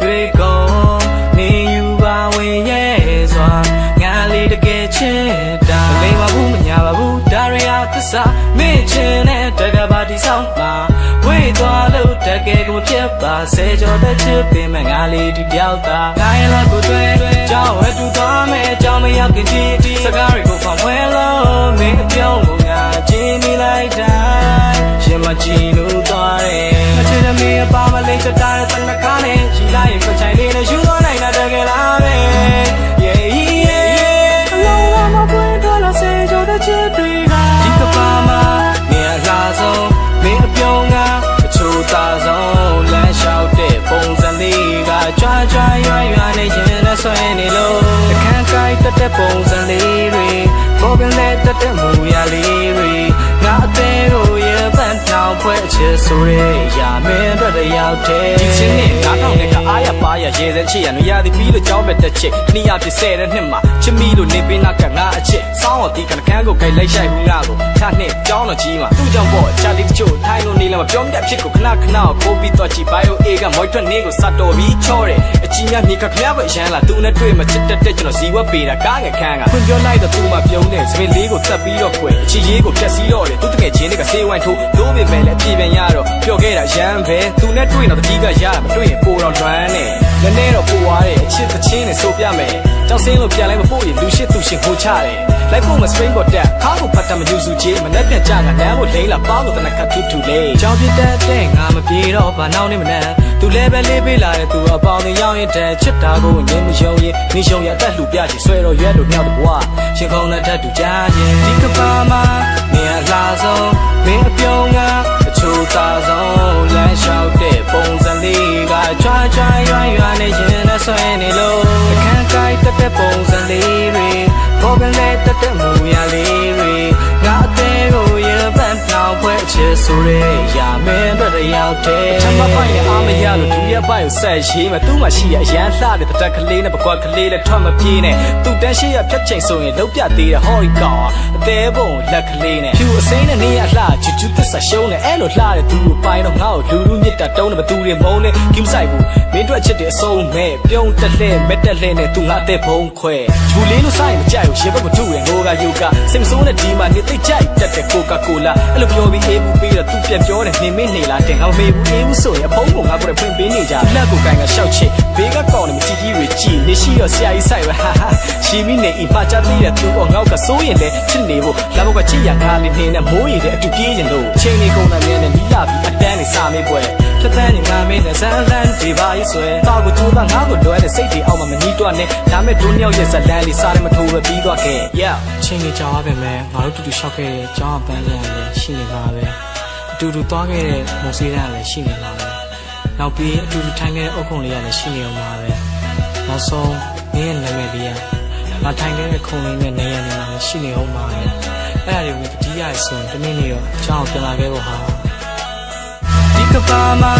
တွေ့ကုန်နေယူပါဝင်ရဲ့စွာငါလေးတကယ်ချစ်တာမလိမ္မာဘူးမညာပါဘူးဒါရီယာသစ္စာမင်းချင်းနဲ့တကဘာဒီဆောင်မှာဝေးသွားလို့တကယ်ကိုဖြစ်ပါဆယ်ကျော်တဲ့ချစ်ပင်မငါလေးဒီတယောက်သာငါရဲ့လက်ကိုတွေ့ကြောင်းဝဲတူသွားမယ်ကြောင်းမရောက်ခင်ဒီစကားတွေကိုဖောင်ဝဲလို့မင်းအပြောင်းကိုငါကြည့်မိလိုက်တိုင်းရှင်မကြည့်လို့သွားတယ်မချစ်တဲ့မင်းအပါမလေးချက်တာတဲ့တနကားနဲ့ရှိလိုက်ရင်ပချိုင်လေးနဲ့ယူသွားနိုင်တာတကယ်လားပဲ အလုံးလုံးမပွင့်တော့လားစေကြတဲ့ချစ်တွေကဒီကပါမှာနေရာလာဆုံးမင်းအပြုံးကအချို့သာဆုံးလမ်းလျှောက်တဲ့ပုံစံလေးကကြွားကြွားရွရွနေရင်နဲ့ဆွဲနေလို့အခန်းကိုက်တက်တဲ့ပုံစံလေးတွေပေါ်ပြန်တဲ့တက်တဲ့မူရလေးတွေငါအသေးကိုရပန်းတောင်ဖွဲ့ချစ်ဆိုရဲရာမင်းတို့တယောက်တည်းဒီချင်းနဲ့ငါထောင်တဲ့ကအားရပါရရေစဲချစ်ရနွေရသည်ပြီးလို့ကြောင်းပဲတက်ချစ်တနည်းအားဖြင့်10တဲ့နှစ်မှာချစ်မီလို့နေပေးနာကငါအချစ်စောင်းတော်ဒီကနကန်းကိုခိုင်လိုက်ရှိုက်ဘူးငါကိုဖြတ်နှစ်ကြောင်းတော်ကြီးမှာသူ့ကြောင့်ပေါ့ချာတီတချို့ထိုင်းလို့နေလည်းမပြောမတတ်ဖြစ်ကိုခဏခဏကိုပြီးတော့ကြည့် bio A ကမွိုက်ထွက်နေကိုစတော်ပြီးချောတယ်အကြီးများမြေခခရပဲရမ်းလာသူနဲ့တွေ့မှချစ်တက်ကျွန်တော်ဇီဝပေးတာကားငယ်ခန်းကဖွင့်ပြောလိုက်တော့သူ့မှာပြုံးနေစပင်လေးကိုတက်ပြီးတော့ခွေအချီရေးကိုဖြတ်စီးတော့တယ်သူတကယ်ချင်းတွေကဆေးဝိုင်းထိုးလို့ပေမဲ့လည်းအပြေပြန်ရတော့ပျော်ခဲ့တာရမ်းပဲသူနဲ့တွေ့တော့တတိကရတာမတွေ့ရင်ပိုတော့လွမ်းနေနည်းနည်းတော့ပိုသွားတယ်အချစ်သချင်းနဲ့ဆိုပြမယ်ကြောက်စင်းလို့ပြန်လိုက်မပို့ရင်လူရှစ်သူရှင်ဟိုချတယ်လိုက်ဖို့မစပိန်ပေါ်တက်ခါကိုဖတ်တာမယူစုချေမနဲ့ပြန်ကြကလမ်းကိုလိမ့်လာပေါင်းလို့တနခတ်ထူထူလေးကြောင်ပြတက်တဲ့ငါမပြေတော့ဘာနောက်နေမနဲ့သူလည်းပဲလေးပေးလာတဲ့သူအပေါင်းတွေရောက်ရင်တဲ့ချစ်တာကိုငင်းမယုံရင်နေရှုံရအသက်လှူပြချင်ဆွဲတော့ရွက်လို့မြောက်တဘွားရှင်ခုံနဲ့တက်တူကြရင်ဒီကပါမှာနေရာလာဆုံးမင်းအပြုံးကအချို့သာဆုံးလမ်းလျှောက်တဲ့ပုံစံလေးကကြွားကြွားရွရွနေရင်နဲ့ဆွဲနေလို့အခန်းကိုက်တက်တဲ့ပုံစံလေးတွေပေါ်ပြန်တဲ့တက်တဲ့မူရလေးတွေငါအသေးကိုရပန်းတောင်ဖွဲ့ချစ်ဆိုရဲရာမင်းတို့တယောက်တည်းချမ်းမပိုင်နဲ့အားမရလို့သူရဲ့ပိုင်ကိုဆက်ရေးမယ်သူ့မှာရှိရအရန်လှတဲ့တက်ကလေးနဲ့ပကွက်ကလေးနဲ့ထွက်မပြေးနဲ့သူ့တန်းရှိရဖြတ်ချိန်ဆိုရင်လုံးပြသေးတဲ့ဟော်ရီကောင်အသေးပုံလက်ကလေးနဲ့ဖြူအစိမ်းနဲ့နေရလှချူချူသစ္စာရှုံးနဲ့အဲ့လိုလှတဲ့သူကိုပိုင်တော့ငါ့ကိုလူမြစ်တာတုံးတယ်ဘသူတွေမုန်းနဲ့ကိမဆိုင်ဘူးမင်းတို့ချစ်တဲ့အဆုံးမဲ့ပြုံးတက်လှဲ့မက်တက်လှဲ့နဲ့သူငါတဲ့ဘုံခွဲဂျူလေးလို့ဆိုင်မကြိုက်ဘူးရေဘက်မတူရင်ငိုကယုကစိတ်မဆိုးနဲ့ဒီမှာနေသိကြိုက်တက်တဲ့ကိုကာကိုလာအဲ့လိုပြောပြီးအေးဘူးပေးတော့သူပြန်ပြောတယ်နေမင်းနေလားတဲ့ငါမမေးဘူးအေးဘူးဆိုရင်အဖုံးကငါကိုယ်ဖွင့်ပေးနေကြလက်ကိုကိုင်ကရှောက်ချစ်ဘေးကကောင်းနေမကြည့်ကြီးတွေကြည်နေရှိတော့ဆရာကြီးဆိုင်ပဲဟာဟာရှီမီနေအပါချသေးတဲ့သူကငေါ့ကစိုးရင်လေချစ်နေဖို့လာဘောကချစ်ရကားလေးနေနဲ့မိုးရည်တဲ့အတူပြေးရင်လို့ချိန်နေကုန်တဲ့မြဲနဲ့နီးလာပြီးအတန်းနေစာမေးပွဲဖြတ်တန်းနေငါမင်းနဲ့ဇန်လန်းဒီပါရေးဆွဲတောက်ကိုထိုးတာငါကိုလွဲတဲ့စိတ်တွေအောက်မှာမနီးတော့နဲ့ဒါမဲ့ဒုနှစ်ယောက်ရဲ့ဇလန်းလေးစားတယ်မထိုးပဲပြီးသွားခဲ့ yeah ချိန်နေကြပါပဲမယ်ငါတို့တူတူရှောက်ခဲ့တဲ့ကြောင်းပန်းပြန်လည်းရှိနေပါပဲအတူတူသွားခဲ့တဲ့မုံစေးတန်းလည်းရှိနေပါပဲနောက်ပြီးအတူတူထိုင်ခဲ့တဲ့အုတ်ခုံလေးလည်းရှိနေအောင်ပါပဲနောက်ဆုံးမင်းရဲ့နာမည်လေးကငါထိုင်ခဲ့တဲ့ခုံလေးနဲ့နေရာနေမှာလည်းရှိနေအောင်ပါပဲအဲ့ဒါတွေကိုတတိယဆိုရင်တမင်းလေးရောအကြောင်းပြန်လာခဲ့ဖို့ဟာဒီကပါမှာ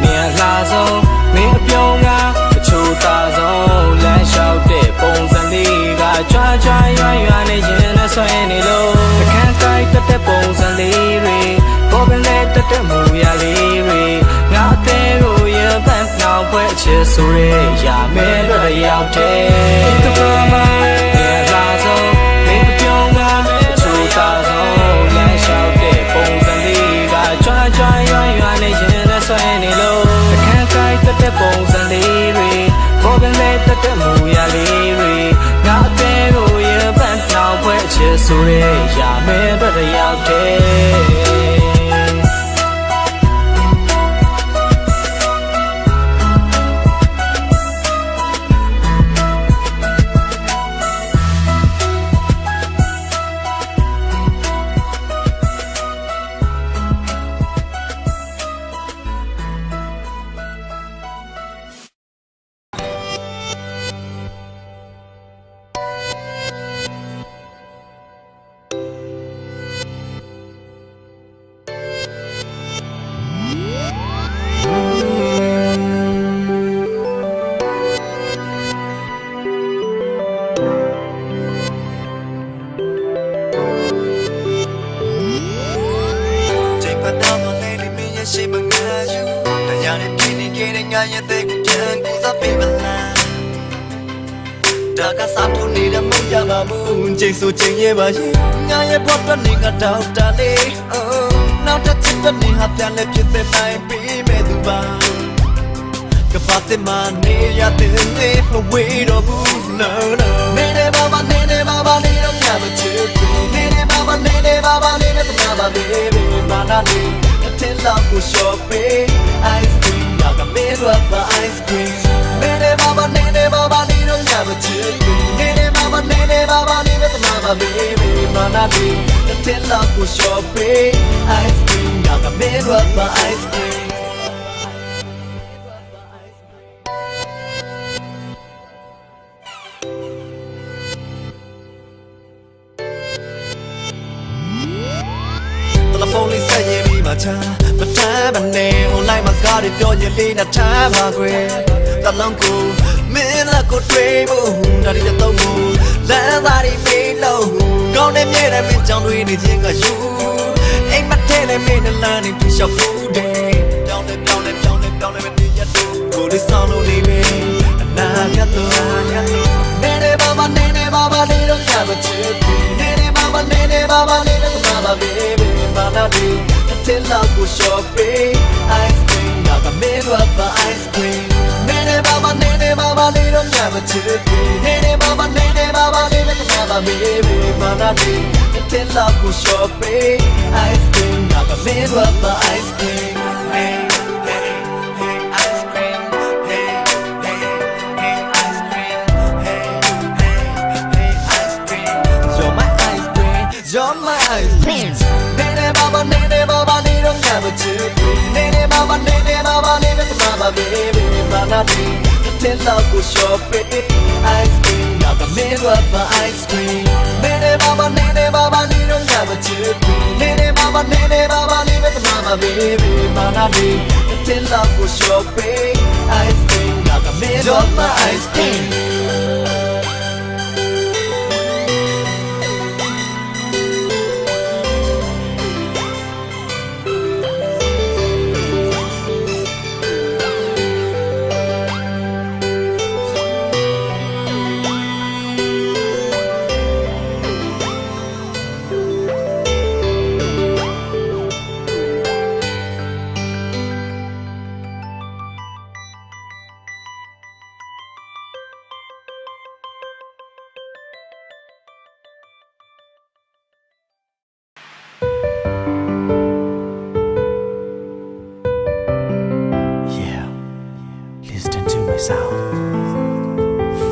နေရာလာဆုံးမင်းအပြုံးကအချို့သာဆုံးလမ်းလျှောက်တဲ့ပုံစံလေးကကြွားကြွားရွရွနေရင်နဲ့ဆွဲနေလို့အခန်းကိုက်တက်တဲ့ပုံစံလေးတွေပေါ်ပြန်တဲ့တက်တဲ့မူရလေးတွေငါအသေးကိုရပန်းတောင်ဖွဲ့ချစ်ဆိုရဲရာမင်းတို့တယောက်တည်းဒီကပါမှာနေရာလာဆုံးမင်းအပြုံးကအချို့သာဆုံးလမ်းလျှောက်တဲ့ပုံစံလေးကကြွားကြွားရွရွနေရင်နဲ့ဆွဲနေလို့အခန်းကိုက်တက်တဲ့ပုံစံလေးတွေပေါ်ပြန်တဲ့တက်တဲ့မူရလေးတွေငါအသေးကိုရပန်းတောင်ဖွဲ့ချစ်ဆိုရဲရာမင်းတို့တယောက်တည်းShe bang you, the young and pretty getting on your thick ဒါကစားထုံးနေတဲ့မရပါဘူးချိန်ဆိုချိန်ရဲ့ပါရှင်ငါရဲ့ဘဝအတွက်နေငါတောက်တာလေးနောက်တစ်ချက်တော့နေဟာပြန်လဲဖြစ်စေနိုင်ပြီးမဲ့သူပါကပတ်တဲ့မနေရတဲ့နေမဝေးတော့ဘူး no no နေနေပါပါနေနေပါပါနေတော့ငါမချစ်ဘူးနေနေပါပါနေနေပါပါနေမဲ့ငါပါ baby မာနာလေးအထင်လောက်ကို shopping ice cream နောက်ကမေးတော့ပါ ice cream နေနေပါပါနေနေပါပါနေတော့ငါမချစ်ဘူးနေနေပါပါနေနေပါပါနေမဲ့ငါပါ baby မာနာလေးအထင်လောက်ကို shopping ice cream နောက်ကမေးတော့ပါ ice cream telephone ဆက်ရင်ပြီးမှချာမထမ်းမနေ online မှာစကားတွေပြောရင်လေးနဲ့ထားပါခွေတလုံးကိုမင်းလက်ကိုတွေးဖို့ဒါတွေတော့မို့လမ်းသားတွေပေးလို့ကောင်းတဲ့မြဲတဲ့မင်းကြောင့်တွေနေခြင်းကယူအိမ်မထဲလဲမင်းနဲ့လမ်းနေပြရှောက်ဖို့တဲ့ပြောင်းလဲမနေရတော့ကိုလေးဆောင်လို့နေပြီအနာရတော့နေနေပါပါနေနေပါပါနေတော့ရမချစ်နေနေပါပါနေနေပါပါနေတော့မှာပါ baby Banana, tell us to shopping ice cream. Now the middle of the ice cream. Nene baba, little never took me. Nene baba, little never baby. Banana, tell us to shopping ice cream. Now the middle of the ice cream. Hey, hey, hey, ice cream. Hey, hey, hey, ice cream. Hey, hey, hey, ice cream. You're my ice cream. You're my ice cream. Nene baba, little never took me. Nene baba, little mama, baby, banana. Tell us to shopping ice cream. Now the middle of the ice cream. Nene baba, little never took me. Nene baba, little mama, baby, banana. Tell us to shopping ice cream. Now the middle of the ice cream. Sound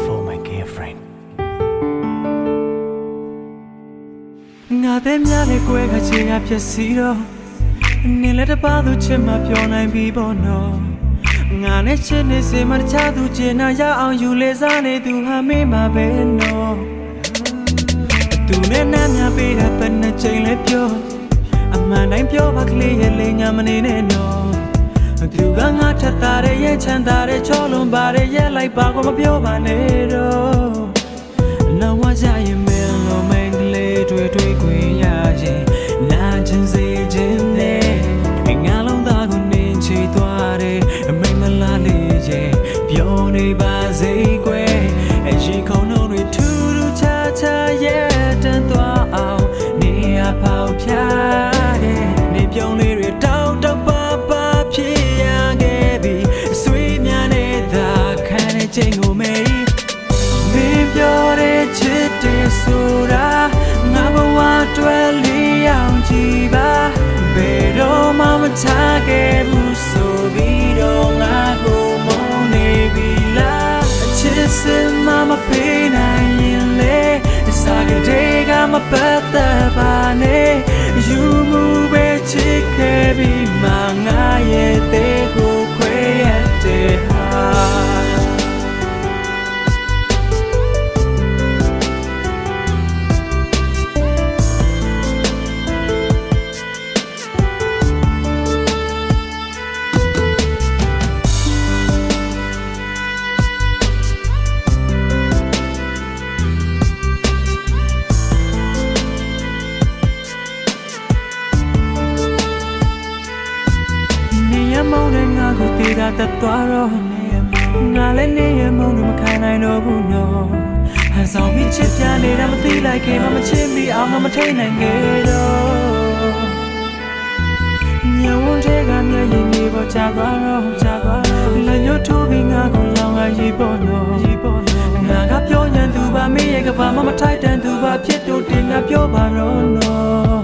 for my girlfriend. Nga de mya le kwe ka chin ya phit si do ni le ta ba tu chin ma pyo nain bi bo no nga ne chin ne se ma ta cha tu chin na ya aung yu le sa ne tu ha me ma be no tu ne na mya pe da pa na chin le pyo a man nain pyo ba kle ye le nya ma ne ne noသူကငါထက်တာတဲ့ရဲ့ချမ်းသာတဲ့ချောလွန်ပါတဲ့ရဲ့လိုက်ပါကိုမပြောပါနဲ့တော့နောက်ဝကြရင်မင်းလိုမင်းကလေးတွေ့ခွင့်ရရင်နာချင်စေခြင်းနဲ့ငါလုံးသားကိုနင်းချီသွားတယ်အမိမလားလေးရဲ့ပြောနေပါစေကွယ်အရှိခုံလုံးတွေထူးထူးခြားခြားရဲ့တန်သွားအောင်နေရဖောက်ပြတယ်နေပြုံးလေးတွေတောက်တောက်ပါဖြစ်ရခဲ့ပြီဆွေးများနေတာခံနေချိန်ကိုမေးမင်းပြောတဲ့ချစ်တဲ့ဆိုတာငါဘဝတွေ့လေးအောင်ကြည့်ပါဘယ်တော့မှမထားခဲ့ဘူးဆိုပြီးတော့ငါကိုမုန်းနေပြီလားအချစ်စမမပေးနိုင်ရင်လေစားကြတဲ့ကမပတ်သက်ပါနဲ့ယူမှုပဲချစ်ခဲ့ပြီးမှငါရဲ့တဲ့ကိုခွဲရတဲ့ဟာမောင်းတဲ့ငါကိုတေးတာတက်သွားတော့ငါလည်းနေရမုန်းလို့မခံနိုင်တော့ဘူးနော် ဆောင်ပြီးချစ်ပြနေတာမသိလိုက်ခင်မှမချစ်မိအောင်မထိန်နိုင်ခဲ့တော့ညဝန်းတဲ့ကမျက်ရည်မြေပေါ်ချသွားတော့လက်ညှိုးထိုးပြီးငါကိုလောင်လာရေပေါ်တော့ငါကပြောညံသူပါမေးရဲ့ကဘာမှမထိုက်တန်သူပါဖြစ်တော့တင်ငါပြောပါတော့နော်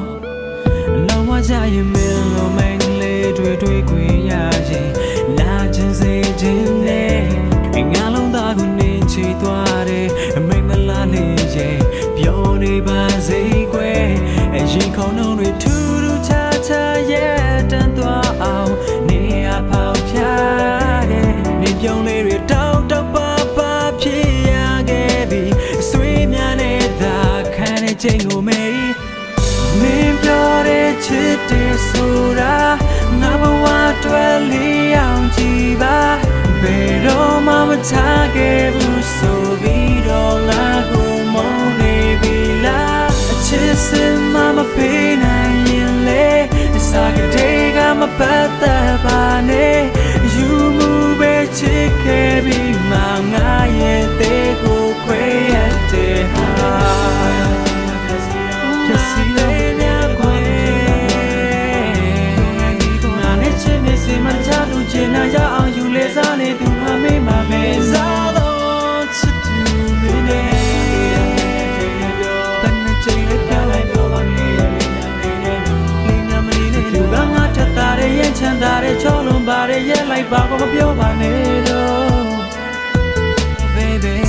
လောင်ဝကြရင်မင်းလိုမင်းလေးတွေ့ခွေရရင်လာခြင်းစေခြင်းနဲ့ငါလုံးသားကိုနေချီသွားတယ်မိမလာနေရဲ့ပြောနေပါစေကွယ်အရင်ခေါင်းလုံးတွေထူးထူးခြားခြားရဲ့တန်သွားအောင်နေအဖောက်ဖြားတယ်နေပြုံးလေးတွေတောက်ပါဖြစ်ရခဲ့ပြီဆွေးများနေတာခံနေချိန်ကိုမေးမင်းပြောတဲ့ချစ်တဲ့ဆိုတာငါဘဝတွေ့လျအောင်ကြည်ပါဘယ်တော့မှမချခဲ့ဘူးဆိုပြီးတော့ငါကိုမုန်းနေပြီလားအချစ်စင်မပေးနိုင်ရင်လေစားကြတဲ့ကမပတ်သက်ပါနဲ့ယူမှုပဲချစ်ခဲ့ပြီးမှငါရဲ့တဲ့ကိုခွဲရတဲ့ဟာနာရအောင်ယူလေစားနေသူမမေးမမဲစားတော့ချစ်သူမင်းနဲ့တန်နေချိန်လေးပြလိုက်တော့ပါနေလင်းညမလေးနဲ့လူကငါထက်တာတဲ့ရင်ချမ်းသာတဲ့ချောလုံးပါတဲ့ရဲ့လိုက်ပါကိုမပြောပါနဲ့တော့ baby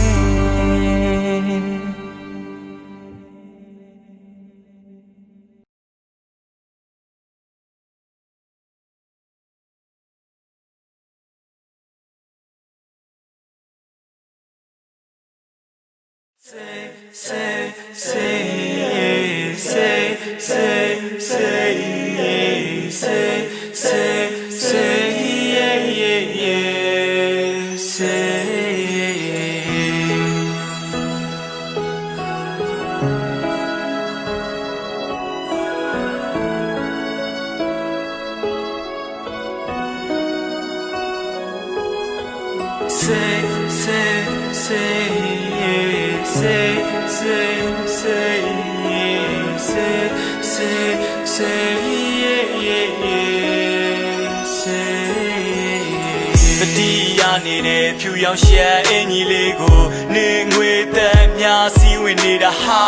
နေတဲ့ဖြူရောင်ရှက်အင်ကြီးလေးကိုနေငွေသက်များစီးဝင်နေတာဟာ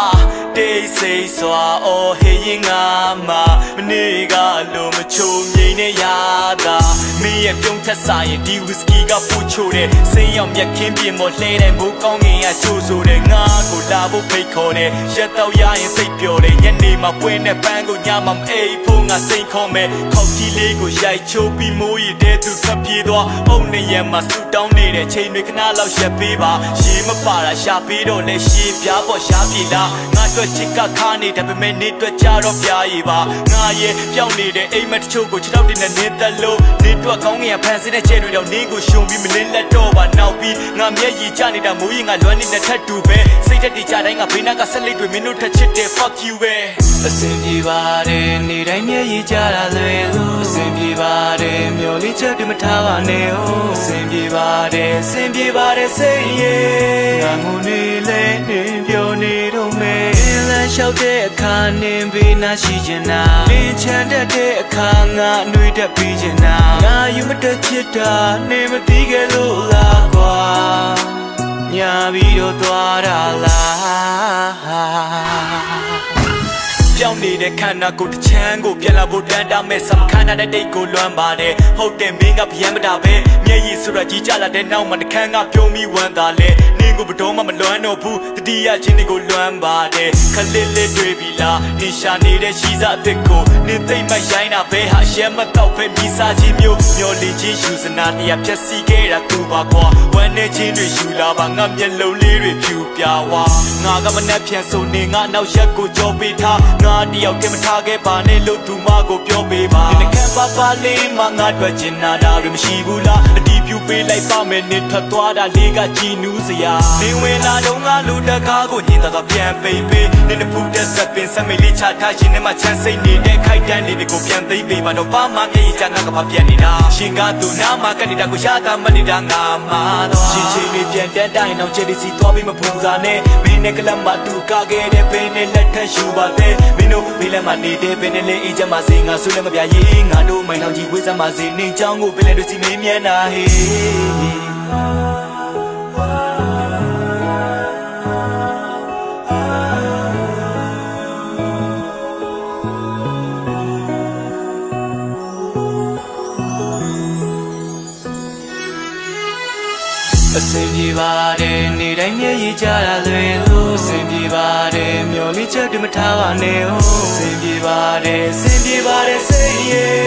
တိတ်ဆိတ်စွာအော်ဟေးရင်ငါမှမနေကလို့မချုံမြိန်နဲ့ရတာမင်းရဲ့ပြုံးထက်စားရင်ဒီဝီစကီကပူချိုတဲ့စိမ်းရောင်မြက်ခင်းပြင်ပေါ်လှဲတဲ့မိုးကောင်းငင်ကချိုးဆိုတဲ့ငါကိုလာဖို့ဖိတ်ခေါ်တဲ့ရက်တော့ရရင်စိတ်ပျော်တဲ့ညနေမှာပွင့်တဲ့ပန်းကိုညမှာမအိပ်ဖို့ငါစိန်ခေါ်မယ်ခေါက်ကြီးလေးကိုရိုက်ချိုးပြီးမိုးရတဲ့သူထွက်ပြေးသွားအုံနဲ့ရမှာဆူတောင်းနေတဲ့ချိန်တွေခဏလောက်ရက်ပေးပါရေမပါတာရှာပေးတော့လဲရှေးပြားပေါ်ရှားပြေလားငါတို့ချစ်ကခါနေတယ်ပေမဲ့နေတွေ့ကြတော့ပြားရည်ပါငါရဲ့ပြောင်းနေတဲ့အိမ်မတချို့ကိုခြေထောက်တင်နဲ့နေသက်လို့နေတွေ့ကောင်းငင်ဖန်ဆင်းတဲ့ချဲတွေတော့နေကိုရှုံပြီးမလင်းလက်တော့ပါနောက်ပြီးငါမျက်ရည်ကျနေတာမိုးရင်ငါလွမ်းနေတဲ့ထက်တူပဲစိတ်သက်တည်ကြတိုင်းကဘေးနားကဆက်လက်တွေမင်းတို့ထက်ချစ်တယ် fuck you ပဲအစင်ပြေပါတယ်နေတိုင်းမျက်ရည်ကျတာလွယ်လို့အစင်ပြေပါတယ်မျော်လေးချက်ပြမထားပါနဲ့哦အစင်ပြေပါတယ်အစင်ပြေပါတယ်စိတ်ရဲ့ငါငိုနေလဲနေပြောနေတော့မယ်လမ်းလျှောက်တဲ့အခါနင်းပေးနာရှိချင်တာလင်းချမ်းတဲ့အခါငါနှွေးတက်ပြီးချင်တာငါယူမတက်ချစ်တာနေမသိခဲ့လို့လားကွာညာပြီးတော့သွားတာလားပြောင်းနေတဲ့ခန္ဓာကိုယ်တစ်ချမ်းကိုပြန်လာဖို့တန်းတာမဲ့စခန္ဓာတဲ့တိတ်ကိုလွမ်းပါတယ်ဟုတ်တယ်မင်းကဗျမ်းမတာပဲမျက်ရည်ဆိုရကြီးကြလာတဲ့နောက်မှာတစ်ခမ်းကပြုံးပြီးဝမ်းသာလဲနင်းကိုဘတော်မှမလွမ်းတော့ဘူးတတိယချင်းတွေကိုလွမ်းပါတယ်ခလစ်လေးတွေ့ပြီလားနင်းရှာနေတဲ့ရှိစားအစ်ကိုနင်းသိမ့်မရိုင်းတာပဲဟာရှမ်းမတော့ပဲမိစားချင်းမျိုးမျောလင်းချင်းယူစနာတရားဖြက်စီခဲ့တာသူပါကွာဝမ်းနေချင်းတွေယူလာပါငါမျက်လုံးလေးတွေဖြူပြဝါငါကမနှက်ဖြန်ဆိုနေငါနောက်ရက်ကိုကြောပေးထားငါတယောက်တည်းမထားခဲ့ပါနဲ့လို့သူမကိုပြောပေးပါဒီနှခမ်းပါပါလေးမှငါတွေ့ချင်တာတွေမရှိဘူးလား အတီးပြူပေးလိုက်ပါမယ်နေထွက်သွားတာလေးကကြည်နူးစရာနေဝင်လာတော့ငါလူတကားကိုညင်တော့ပြန်ပိတ်ပေးနေတဖူးတဲ့ဆက်ပင်ဆက်မိလေးချထားရှင်နဲ့မှချမ်းစိတ်နေတဲ့ခိုက်တန်းလေးတွေကိုပြန်သိပေးပါတော့ဘာမှမျက်ရည်ချငါကဘာပြန်နေတာရှင်ကသူနာမကနေတာကိုရတာမနေတာငါမှာတော့ရှင်ချင်းလေးပြန်တန်းတိုင်းတော့ချယ်စီသွားပြီးမပူစားနဲ့မင်းနဲ့ကလပ်မတူကားခဲ့တဲ့ပင်နဲ့လက်ထက်ရှူပါတဲ့မင်းတို့ဘေးလက်မနေတဲ့ပင်နဲ့လေးအေးချမ်းမစေငါဆွေးလည်းမပြရေးငါတို့မိုင်တော်ကြီးဝေးစမ်းမစေနေချောင်းကိုပင်လည်းတို့စီမင်းမြန်နာဟေးအစင်ပြေပါတယ်နေတိုင်းမျက်ရည်ကျတာလွယ်လို့အစင်ပြေပါတယ်မျော်လင့်ချက်တမထားပါနဲ့ဟိုအစင်ပြေပါတယ်အစင်ပြေပါတယ်စိတ်ရဲ့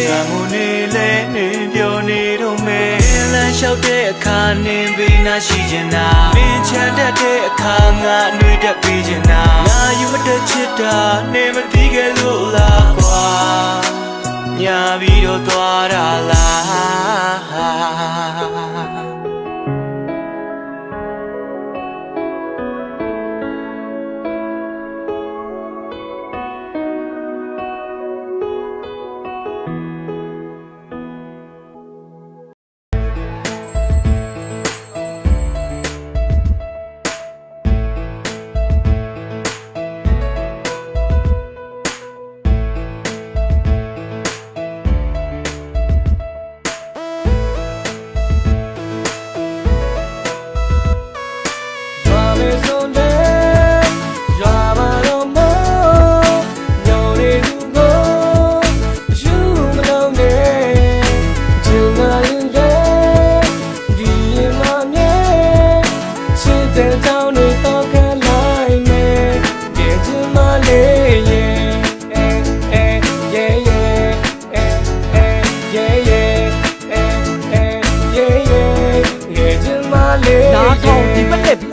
ငါမူနေလဲနေပြောနေတော့မယ်လမ်းလျှောက်တဲ့အခါနေပြီးနာရှိချင်တာမင်းချမ်းတဲ့အခါငါနှွေးတက်ပြီးချင်တာငါယူမတဲ့ချစ်တာနေမပြီးခဲ့လို့လားကွာညာပြီးတော့သွားတာလား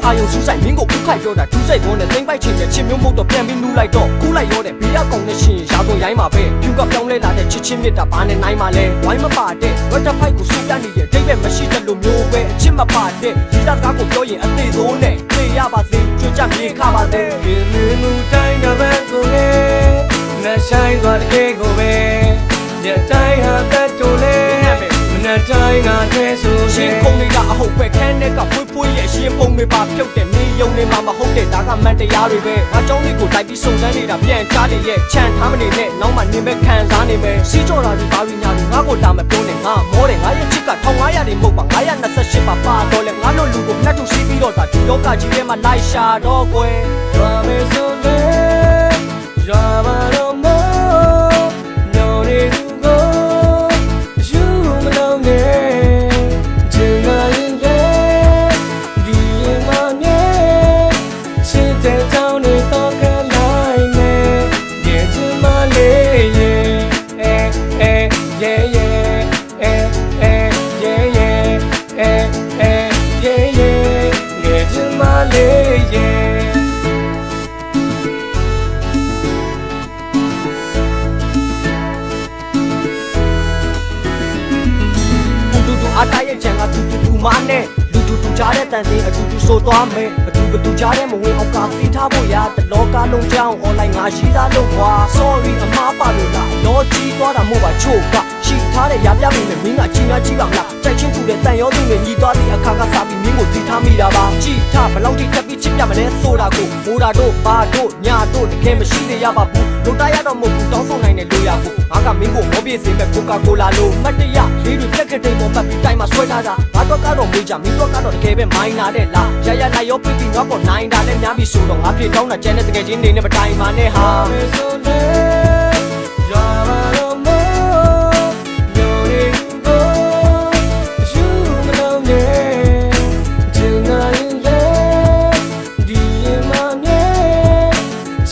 အာယုံစူးဆိုင်မင်းကိုဥခိုက်ပြောတာဒူးစိတ်ပေါ်နဲ့သိမ့်ပိုက်ချင်တဲ့ချစ်မျိုးမဟုတ်တော့ပြန်ပြီးနူးလိုက်တော့ကူးလိုက်ရောတဲ့ဘေးရကောင်နဲ့ရှင်ရာကုန်ရိုင်းမှာပဲဖြူကပြောင်းလဲလာတဲ့ချစ်ချင်းမြတ်တာဘာနဲ့နိုင်မှာလဲဝိုင်းမပါတဲ့ဝက်တဖိုက်ကိုစူးတတ်နေရဲ့ဒိတ်ပဲမရှိတဲ့လိုမျိုးပဲအချစ်မပါတဲ့ဒီသားကားကိုပြောရင်အသေးဆုံးနဲ့သိရပါစေကြွကြမြေခပါစေဒီမူတိုင်းကပဲကိုလေနဲ့ဆိုင်သွားတဲ့ကိုပဲညတိုင်းဟာတဲ့တိုလေမနဲ့တိုင်းကတဲ့ဆိုရှင်ပုံတွေကအဟုတ်ပဲခန်းနဲ့ကဖွေးရဲ့ရှင်ပုံတွေပါပြုတ်တဲ့နေယုံနေမှာမဟုတ်တဲ့ဒါကမှန်တရားတွေပဲငါကြောင်းလေးကိုလိုက်ပြီးစုံစမ်းနေတာပြန်ချတဲ့ရဲ့ချန်ထားမနေနဲ့နောက်မှနင်းပဲခံစားနေမယ်စီးကြော်တာဒီဘာပြီးညာလို့ငါကိုလာမပြောနဲ့ငါမောတယ်ငါရဲ့ချစ်က1500တွေမဟုတ်ပါ928ပါပါတော့လေငါတို့လူကိုဖက်ထုတ်စီးပြီးတော့ဒါဒီလောကကြီးထဲမှာလိုက်ရှာတော့ကွယ်ရွာမေဆိုလေရွာပါတော့မောညော်နေသူကိုယူမလုံးနဲ့ချင်လာရင်လေဒီရင်မမြဲချစ်တဲ့ကြောင်းတွေတော့ကလိုက်မယ်ရဲ့ချင်မလေးရဲ့အတားရဲ့ချန်ကတူမနဲ့လူတူကြားတဲ့တန်စင်းအတူတူဆိုသွားမယ်ဘသူကြားတဲ့မဝင်အောင်ကာစီထားဖို့ရတလောကလုံးကြောင်း online ငါရှိသားလို့ကွာ sorry အမားပါလို့လားလောကြီးသွားတာမို့ပါချို့ကရှိထားတဲ့ရပြမိမယ်မင်းကကြီးများကြီးပါမလားကြိုက်ချင်းတူတဲ့တန်ရောသူနဲ့ညီသွားတဲ့အခါကစားပြီးမင်းကိုတီးထားမိတာပါကြည်ထားဘလောက်ထိတက်ပြီးချစ်ပြမလဲဆိုတာကိုမိုးတာတို့ဘာတို့ညာတို့တကယ်မရှိသေးရပါဘူးလို့တားရတော့မဟုတ်ဘူးတောင်းဆိုနိုင်တဲ့လို့ရဖို့ငါကမင်းကိုမောပြေစေမဲ့ကိုကာကိုလာလို့မတ်တရလေးတွေပြက်ခက်တဲ့ပေါ်မှတ်ပြီးတိုင်းမှာဆွဲထားတာငါတော့ကတော့မေးကြမင်းတော့ကတော့တကယ်ပဲမိုင်းနာတဲ့လားရရလိုက်ရောပြပြီးငါပေါ်နိုင်တာလည်းများပြီးဆိုတော့ငါပြေတောင်းတာကျန်တဲ့တကယ်ချင်းနေနဲ့မတိုင်ပါနဲ့ဟာမေဆိုလေရွာပါတော့မောညိုနေကိုယူမလုံးနဲ့ချင်နာရင်လေဒီရင်မမြဲ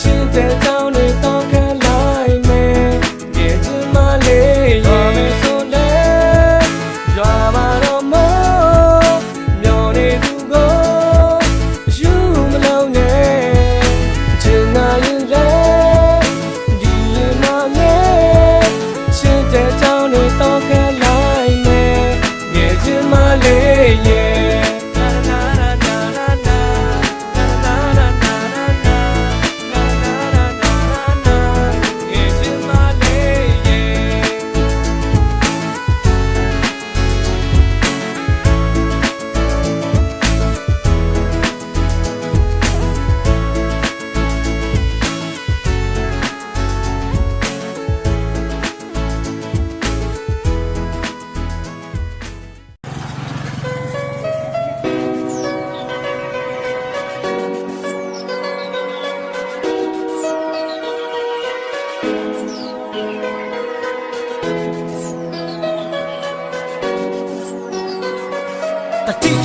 ချစ်တဲ့တောင်းတွေတော့ကလိုက်မယ်ရဲ့ချင်မလေးရဲ့မေဆိုလေရွာပါတော့မောညိုနေသူကိုယူမလုံးနဲ့ချင်နာရင်လေဒီရင်မမြဲချစ်တဲ့တောင်းတွေတော့ကလိုက်မယ်ရဲ့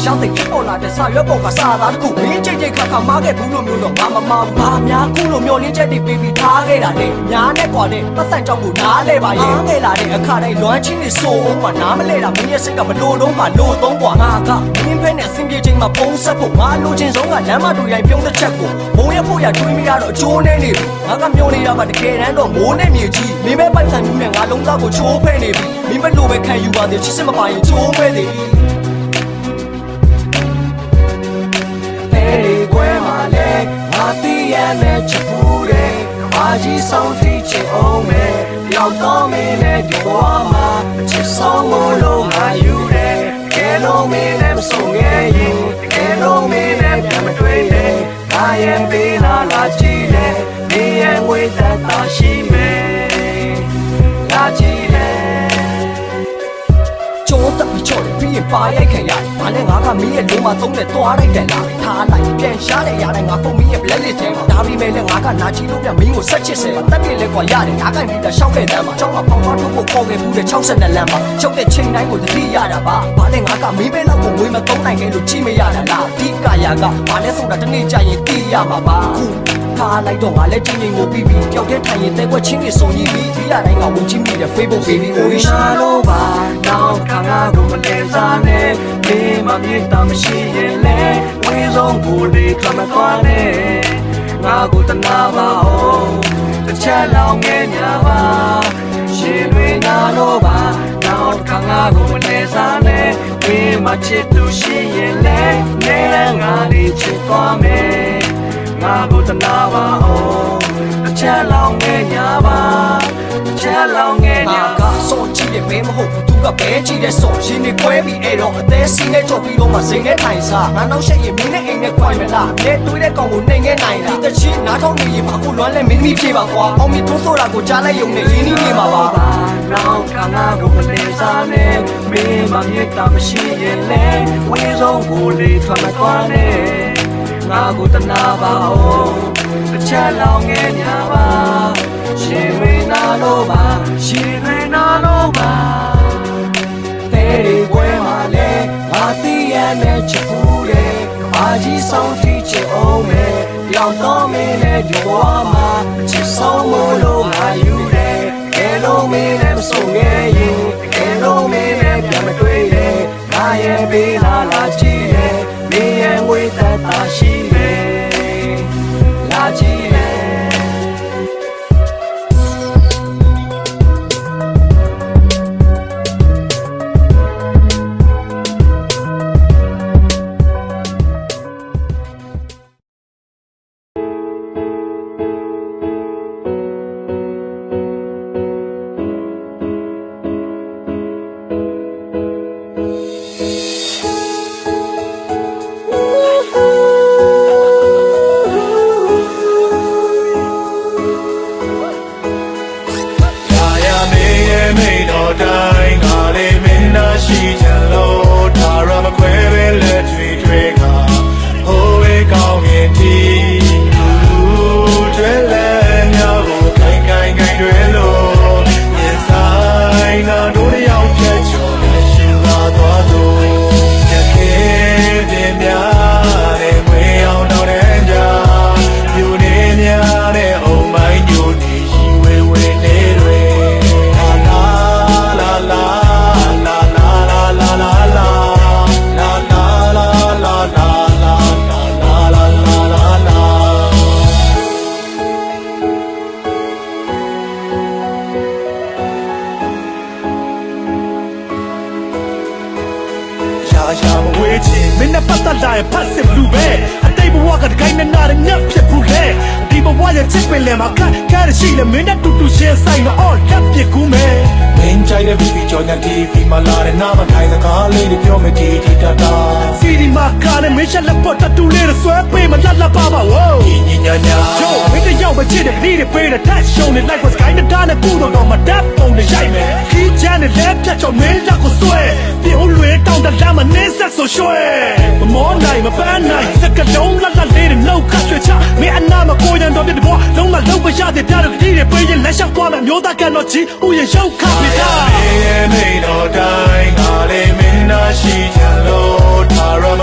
ရှားသိပေါ်လာတဲ့စာရွက်ပေါ်ကစာသားတစ်ခုမင်းကြိတ်ကြိတ်ခါခါမားခဲ့ဘူးလို့မျိုးတော့ငါမမဘာများခုလိုမျောလင်းချက်တွေပေးပြီးထားခဲ့တာလေညားနဲ့ကွာတဲ့ပတ်စံကြောင့်ကိုနားလဲပါရဲ့ငယ်လာတဲ့အခါတိုင်းလွမ်းချင်းနေဆိုအောင်မှနားမလဲတာမင်းရဲ့စိတ်ကမလို့တော့မှလို့တော့ကွာငါကမင်းဖဲနဲ့အဆင်ပြေချိန်မှာပုံဆက်ဖို့ငါလိုချင်ဆုံးကလမ်းမတူရိုင်ပြုံးတစ်ချက်ကိုမုံရဖို့ရတွေးမရတော့အကျိုးနေနေပြီငါကမျောနေတာမှတကယ်တမ်းတော့မိုးနဲ့မြေကြီးမင်းပဲပိုက်ဆံမျိုးနဲ့ငါလုံးသားကိုချိုးဖဲနေပြီမင်းမလို့ပဲခံယူပါသေးချစ်စမပါရင်ချိုးဖဲနေပြီHey, where my leg? I see and let you put it. I just saw teaching on me. Y'all told me that you are my. Just saw more long are you there? Can't know me them so yeah. Can't know me them I'm a train. I am being a la chile. Me and with that she me. La chile.ကျော်တက်ပြီးချော့တယ်ပြီးရင်ပါရိုက်ခံရတယ်။ဘာလဲငါကမင်းရဲ့လုံးမသုံးနဲ့သွားလိုက်တယ်လား။ထားလိုက်ပြန်ရှားတယ်ရတယ်ငါပုံမင်းရဲ့ black list ထဲမှာဒါပေမဲ့လည်းငါကနာချီလို့ပြမင်းကိုဆက်ချစ်စေ။တက်ပြည့်လဲကွာရတယ်ငါကပြီးတာရှောက်ခဲ့တဲ့မှာကျောင်းမှာပေါင်သွားထုတ်ဖို့ခေါ်ခဲ့ဘူးတဲ့62လမ်းမှာချုပ်တဲ့ချိန်တိုင်းကိုတတိရတာပါ။ဘာလဲငါကမင်းပဲလောက်ကိုဝေးမသုံးနိုင်ခဲ့လို့ကြည့်မရတာလား။ဒီကာယာကဘာလဲဆိုတာတနေ့ကြာရင်သိရမှာပါ။ထားလိုက်တော့ငါလည်းချင်းချင်းကိုပြီးပြီးကြောက်တဲ့ထိုင်ရင်တဲကွက်ချင်းကြီးစုံကြီးပြီးဒီရတိုင်းကဝင်ချင်းမိတဲ့ Facebook baby ကိုရှာလို့ပါနောက်ခါငါကိုမလဲစားနဲ့ဒီမှာမြေတာမရှိရင်လေဝေးဆုံးကိုလေးကမကွာနဲ့ငါကိုတနာပါအောင်တစ်ချက်လောင်ငယ်ညာပါရှင်တွေငါလို့ပါနောက်ခါငါကိုမလဲစားနဲ့ဒီမှာချစ်သူရှိရင်လေနေလည်းငါလေးချစ်သွားမယ်ငါကိုတနာပါအောင်တစ်ချက်လောင်ငယ်ညာပါတစ်ချက်လောင်ငယ်ညာကစောချစ်တဲ့မင်းမဟုတ်ဘူးသူကပဲချစ်တဲ့စောရှင်နေခွဲပြီးအဲ့တော့အသေးစီးနဲ့ကြော်ပြီးတော့မှစိန်နဲ့ထိုင်စားငါနောက်ဆက်ရင်မင်းနဲ့အိမ်နဲ့ခွိုင်မလားလဲတွေးတဲ့ကောင်ကိုနှိမ်ခဲ့နိုင်လားဒီတချီနားထောင်နေရင်ဘာကိုလွမ်းလဲမင်းသမီးဖြေပါကွာအောင်မြင်ထိုးဆိုတာကိုကြားလိုက်ရုံနဲ့ရင်းနှီးနေမှာပါနောက်ခါငါကိုမလဲစားနဲ့မင်းမမြတ်တာမရှိရင်လဲဝေးဆုံးကိုလေးထွက်မသွားနဲ့ငါကိုတနာပါအောင်တစ်ချက်လောင်ငယ်ညာပါရှင်ဝေနာလို့ပါရှင်ဝေနာလို့ပါတဲ့ဒီပွဲမှာလေငါတီးရတဲ့ချစ်ဘူးလေအာကြီးဆောင်တီးချင်အောင်မယ်ပြောင်းတော့မင်းနဲ့ဒီဘဝမှာချစ်ဆုံးမလို့ငါယူတယ်ကဲလို့မင်းနဲ့ဆုံခဲ့ရင်ကဲလို့မင်းနဲ့ပြန်မတွေ့ရဲ့ငါရဲ့ပေးလာကြည့်ရဲ့မင်းရဲ့ဝေးသက်သာရှိမယ်လာကြည့်ရဲ့မင်းနဲ့ပတ်သက်လာရင်ဖတ်စစ်လူပဲအတိတ်ဘဝကတကိုင်းနဲ့နာတဲ့ညက်ဖြစ်ဘူးလေဒီဘဝရဲ့ချစ်ပင်လယ်မှာခက်ခဲရရှိလေမင်းနဲ့တူတူရှင်းဆိုင်တော့အော်လက်ပြကူးမယ်မင်းကြိုက်တဲ့ BB ကြောင့်ညတီဖီမှာလာတဲ့နာမထိုင်စကားလေးတွေပြောမယ်ဒီတတာစီဒီမှာကားနဲ့မင်းချက်လက်ပေါ်တတူလေးတွေဆွဲပေးမလှလှပါပါဝိုးညီညာညာယောမင်းတယောက်မချစ်တဲ့ခရီးတွေပေးတဲ့ touch show နဲ့ like was kind of done နဲ့ပူတော့မတတ်ပုံနဲ့ရိုက်မယ်ခီးချမ်းနဲ့လက်ဖြတ်ချောင်းမင်းလက်ကိုဆွဲပြိုးလွေတောင်းတလမ်းမှာနင်းဆက်ဆိုရွှဲမမောနိုင်မပန်းနိုင်စကလုံးလှလှလေးတွေလောက်ခတ်ရွှေချမင်းအနာမကိုရန်တော့ပြတဲ့ဘဝလုံးမလုံးမရတဲ့ပြတဲ့ခရီးတွေပေးရင်လက်လျှောက်သွားမယ်မျိုးသားကတော့ကြီးဥယျာဉ်ရောက်ခတ်ပြတာမင်းတော့တိုင်းငါလေးမင်းနာရှိချင်လို့ဒါရမ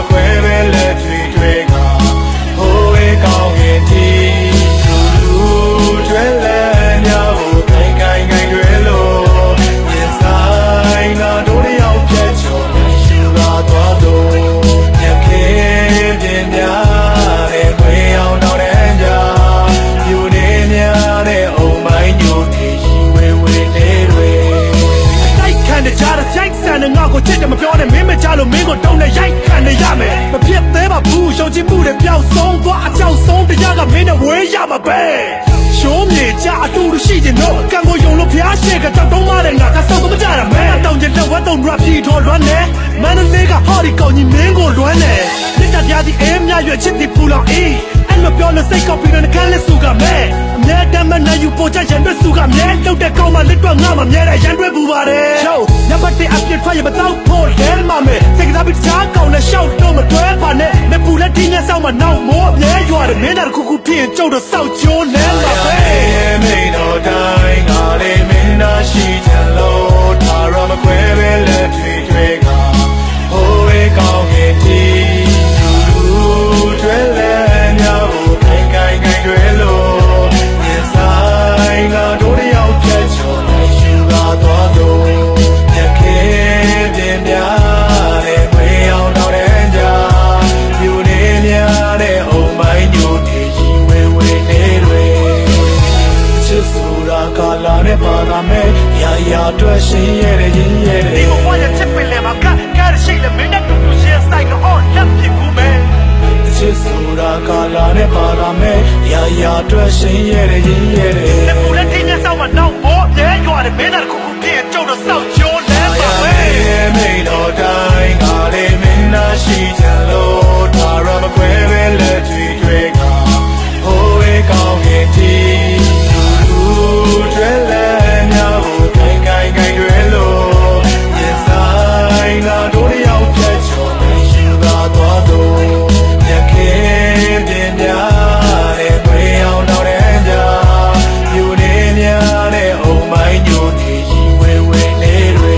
လို့မင်းကိုတုံးနဲ့ရိုက်ခံနေရမယ်မဖြစ်သေးပါဘူးရှုံချစ်မှုတွေပျောက်ဆုံးသွားအကြောက်ဆုံးတရားကမင်းနဲ့ဝေးရမှာပဲရှုံးမြေကြအတူတူရှိခြင်းတော့ကံကိုယုံလို့ဖျားရှိကကြောက်တုံးမတဲ့ငါကစောက်တော့မကြတာမဲတောင်ကျလက်ဝဲတုံ rap ပြီးတော့လွမ်းနေမန္တလေးကဟော်ဒီကောင်ကြီးမင်းကိုလွမ်းနေမြစ်တာပြားသည်အေးမြရွက်ချစ်သည်ပူလောင်အေးအဲ့မပြောလို့စိတ်ကောက်ပြီးတော့နှကန်းလက်စုကမဲအမြဲတမ်းမနိုင်ယူပေါ်ချရန်တွဲစုကမြဲလောက်တဲ့ကောင်းမှလက်တော့ငါမှမြဲတဲ့ရန်တွဲပူပါတယ်ရှုံးညမတဲ့အပြစ်ထွက်ရမတော့ဖို့လဲမမဲစိတ်ကစားပြီးတခြားကောင်းနဲ့ရှောက်တော့မတွဲပါနဲ့မပူလက်တင်းနဲ့ဆောက်မှနောက်မိုးအမြဲရွာတယ်မင်းတို့ခုခုဖြစ်ရင်ကျုပ်တို့စောက်ကျိုးလဲမှာပဲမင်းတို့တိုင်းငါလေးမင်းသားရှိချင်လို့ဒါရမခွဲပဲလက်ထွေထွေကဟိုးဝေးကောင်းရဲ့တီကျွဲလဲမြောက်ခိုင်ခိုင်ခိုင်ကျွဲလို့ရင်ဆိုင်ကတို့တယောက်ဖြတ်ချော်လိုက်ရှူကားသွားလို့ညခေပြင်းပြတဲ့ဝေးအောင်တော့တဲ့ကြာမြူနေများတဲ့အုံမိုင်းညိုနေရီဝဲဝဲနေတွေချစ်ဆိုတာကလာနဲ့ပါတာမဲ့ရာရာတွေ့ရှင်ရဲ့ရင်ရဲ့ဒီဘဝရဲ့ချစ်ပင်လည်းမကရရှိလည်းမင်းနဲ့တူတူရှင်းဆိုင်ကတော့လက်ပြကူမဲ့ချစ်ဆိုတာကလာနဲ့ပါတာမဲ့ရာရာတွေ့ရှင်ရဲ့ရင်ရဲ့လက်ပူလက်တင်းနဲ့ဆောက်မှနောက်ဘောရဲရွာတယ်မင်းတို့ခုခုပြည့်ကျုပ်တို့စောက်ကျိုးလဲပါပဲမိန်တော်တိုင်းကလေးမင်းသားရှိချင်လို့ဒါရမခွဲပဲလက်ကြွေကြွေကဟိုးဝေးကောင်းရဲ့တီလူကျွဲလဲမြောက်ခိုင်ခိုင်ခိုင်ကျွဲလို့ရင်ဆိုင်လာတို့တယောက်ဖြတ်ချော်နေယူကားသွားတော့ညခေပြင်းပြတဲ့ဝေးအောင်တော့တဲ့ကြာယူနေများတဲ့အုံမိုင်းညိုနေရီဝဲဝဲနေတွေ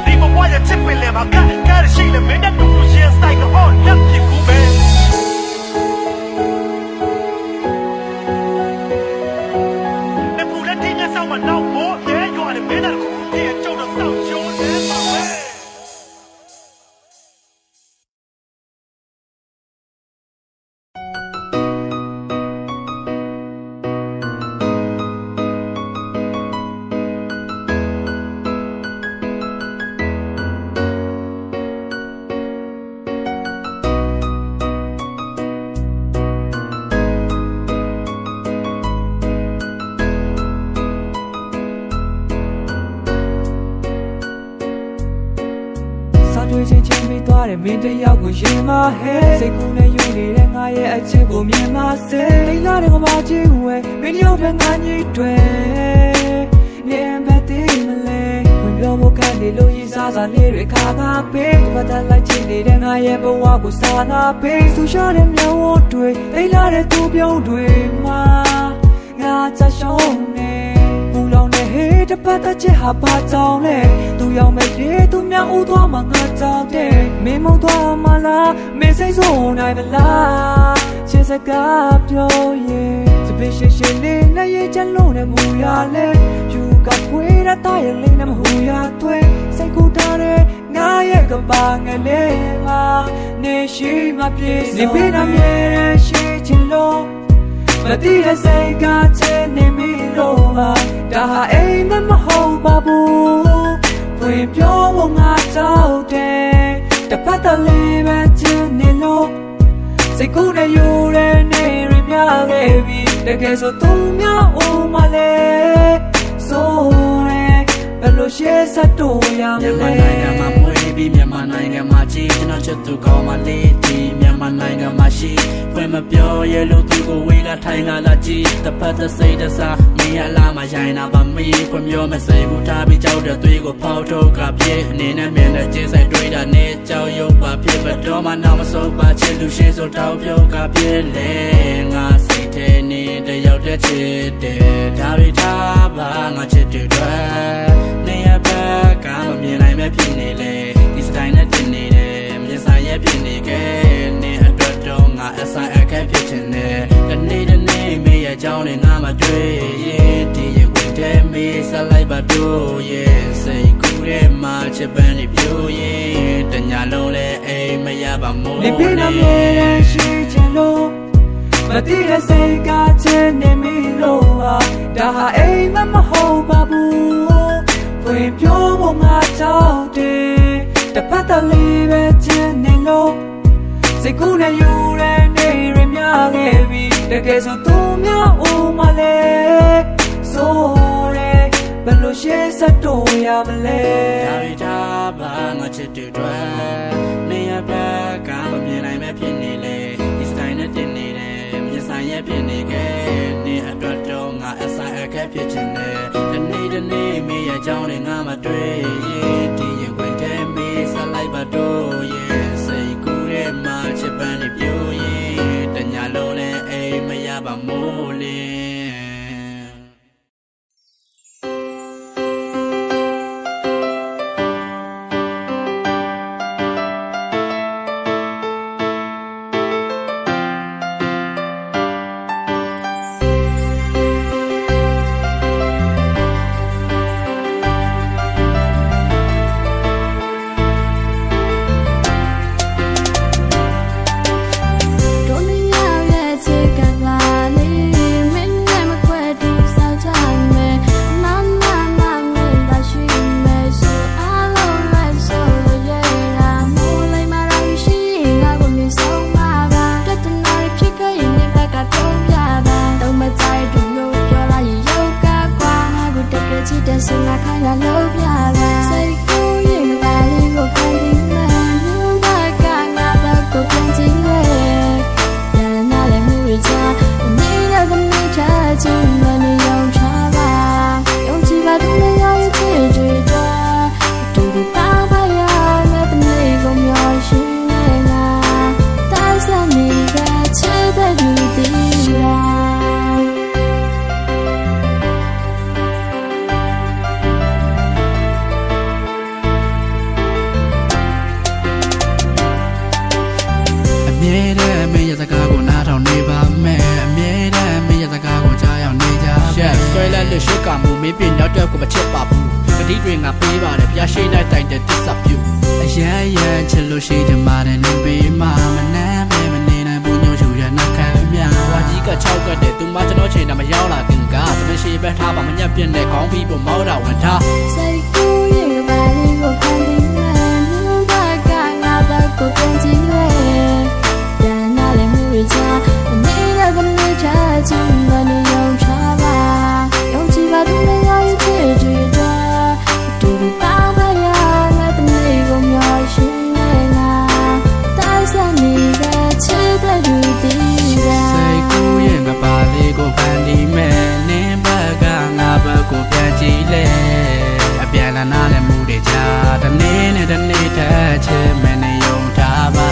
ဒီဘဝရဲ့ချစ်ပင်လည်းမကရရှိလည်းမင်းတို့တူရှင်းဆိုင်ကတော့လက်ပြကူပဲလက်ပူလက်တင်းနဲ့ဆောက်မှနောက်ဘောရဲရွာတယ်မင်းတို့ခုခုပြည့်ကျုပ်တို့စောက်ကျိုးလဲပါပဲတွေ့ချင်းချင်းပြီးသွားတယ်မင်းတယောက်ကိုရင်မဟဲစိတ်ကူးနဲ့ယူနေတဲ့ငါရဲ့အချစ်ကိုမြင်မစေလိမ့်လာတဲ့ကဘာကြီးဝဲမင်းတယောက်ပဲငါညစ်တွေနေမသေးမလဲဝင်ပြောဖို့ကနေလို့ရေးစားစားလေးတွေခါခါပေးဒီမှာတက်လိုက်ချင်နေတဲ့ငါရဲ့ဘဝကိုစာနာပေးသူရှာတဲ့မျက်ဝန်းတွေလိမ့်လာတဲ့သူပြုံးတွေမှာငါချရှုံးနေလောင်နေဟေးတပတ်တဲ့ချစ်ဟာပါကြောင်လေသူရောက်မဲ့ရေသူများဦးသွားမှငါကြောက်တယ်မင်းမုံသွားမှလားမင်းစိတ်ဆိုးနိုင်မလားချစ်စကားပြောရင်စပစ်ရှိလေးနဲ့ရဲ့ချလုံးနဲ့မူရလဲယူကပွေးရတဲ့ရဲ့လေးနဲ့မဟူရသွေးစိတ်ကူတာတဲ့ငါရဲ့ကပါငလေးမှာနေရှိမှပြေနေပေးနာမြဲရှိချင်လို့မတိတဲ့စိတ်ကချင်နေမိလို့ပါဒါဟာအိမ်မဟုတ်ပါဘူးဖွင့်ပြောဖို့ငါကြောက်တယ်တပတ်တလေးပဲချင်နေလို့စိတ်ကူးနဲ့ယူရဲနေရမြခဲ့ပြီတကယ်ဆိုသူများဦးမလဲဆိုရဲဘယ်လိုရှေ့ဆက်တော့ရမလဲမြန်မာနိုင်ငံမှာပွေးပြီးမြန်မာနိုင်ငံမှာကြည့်ကျွန်တော်ချစ်သူကောင်းမလေးဒီမြန်မာနိုင်ငံမှာရှိဖွင့်မပြောရလို့သူကိုဝေးကထိုင်ကလာကြည့်တပတ်သက်စိတ်တစားမင်းရလာမရိုင်းနာပါမီးဖွင့်ပြောမစိတ်ဘူးထားပြီးကြောက်တဲ့သွေးကိုဖောက်ထုတ်ကပြေအနေနဲ့မြင်တဲ့ကျင်းဆိုင်တွေးတာနဲ့ကြောက်ရွံ့ပါဖြစ်ဘတော်မှနောက်မဆုံးပါချစ်လူရှိဆိုတောက်ပြုတ်ကပြေလေငါစိတ်ထဲနေတယောက်တည်းချစ်တယ်ဒါတွေထားပါငါချစ်တယ်နေရဘက်ကမမြင်နိုင်မဲ့ဖြစ်နေလေဒီစတိုင်းနဲ့တင်နေတယ်မြင်ဆိုင်ရဲ့ဖြစ်နေခဲ့နေအတွက်တော့ငါအဆိုင်အခက်ဖြစ်ချင်တယ်တနေ့တနေ့မေးရကြောင်းနဲ့ငါမတွေ့ရင်ဒီရင်ဝင်တဲ့မေးဆက်လိုက်ပါတို့ရဲ့စိတ်ကူးတဲ့မှာချစ်ပန်းနေပြိုးရင်တညာလုံးလဲအိမ်မရပါမို့နေပြနာမြဲရှိချင်လို့မတိတဲ့စိတ်ကချင်နေမိလို့ပါဒါဟာအိမ်မဟုတ်ပါ ဝင်ပြောဖို့ငါကြောက်တယ်တပတ်တလေးပဲချင်နေလို့စိတ်ကူးနဲ့ယူတဲ့နေရမြခဲ့ပြီတကယ်ဆိုသူများဦးမလဲဆိုရဲဘယ်လိုရှေ့ဆက်တော့ရမလဲ ဒါရီတာဘာငါချစ်တူတွေနေရဘက်ကမမြင်နိုင်မဲ့ဖြစ်နေလေဒီစတိုင်းနဲ့တင်နေတယ်မြင်ဆိုင်ရဲ့ဖြစ်နေခဲ့နေအတွက်တော့ငါအဆိုင်အခက်ဖြစ်ချင်တယ်ဒီနေ့မေးရကြောင်းနဲ့ငါမတွေ့ရင်ဒီရင်ခွင်ထဲမေးဆက်လိုက်ပါတော့ရဲ့စိတ်ကူးတဲ့မှာချစ်ပန်းနေပြိုးရင်တညာလုံးနဲ့အိမ်မရပါမို့လေ ရှေ့ကမူမင်းပြင်းနောက်တော့ကိုမချစ်ပါဘူးကတိတွေငါပေးပါတယ်ဖျားရှိနိုင်တိုင်တဲ့တစ္ဆပ်ပြုအရန်ရန်ချစ်လို့ရှိကြမှာတယ်နေပေးမှမနှမ်းပဲမနေနိုင်ဘူးညို့ချူရနှက်ခံမြာဝါကြီးက6ကတ်တဲ့သူမကျွန်တော်ချိန်တာမရောက်လာခင်ကသမင်းရှိပဲထားပါမညက်ပြင်းတဲ့ခေါင်းပြီးပေါ်မောက်တာဝန်ထားစိတ်ကူးရင်ပါလေးကိုခံပြီးမှလူဘကငါဘက်ကိုပြန်ကြည့်လေတန်နာလည်းမှုရချနေတဲ့ကနေ့ချချင်မနေရောချပါသူနဲ့ရရဲ့ချစ်တွေတော့တူတူပေါင်းပါရတဲ့နေ့ကိုမျောရှိနေငါတိုက်စနေတဲ့ချစ်တဲ့လူဒီကစိတ်ကူးရင်ကပါလေးကိုဖန်တီးမဲ့နင်းဘက်ကငါဘက်ကိုပြန်ကြည့်လေအပြန်လာနာလည်းမှုတွေချတနေ့နဲ့တနေ့ထက်ချစ်မနေယုံထားပါ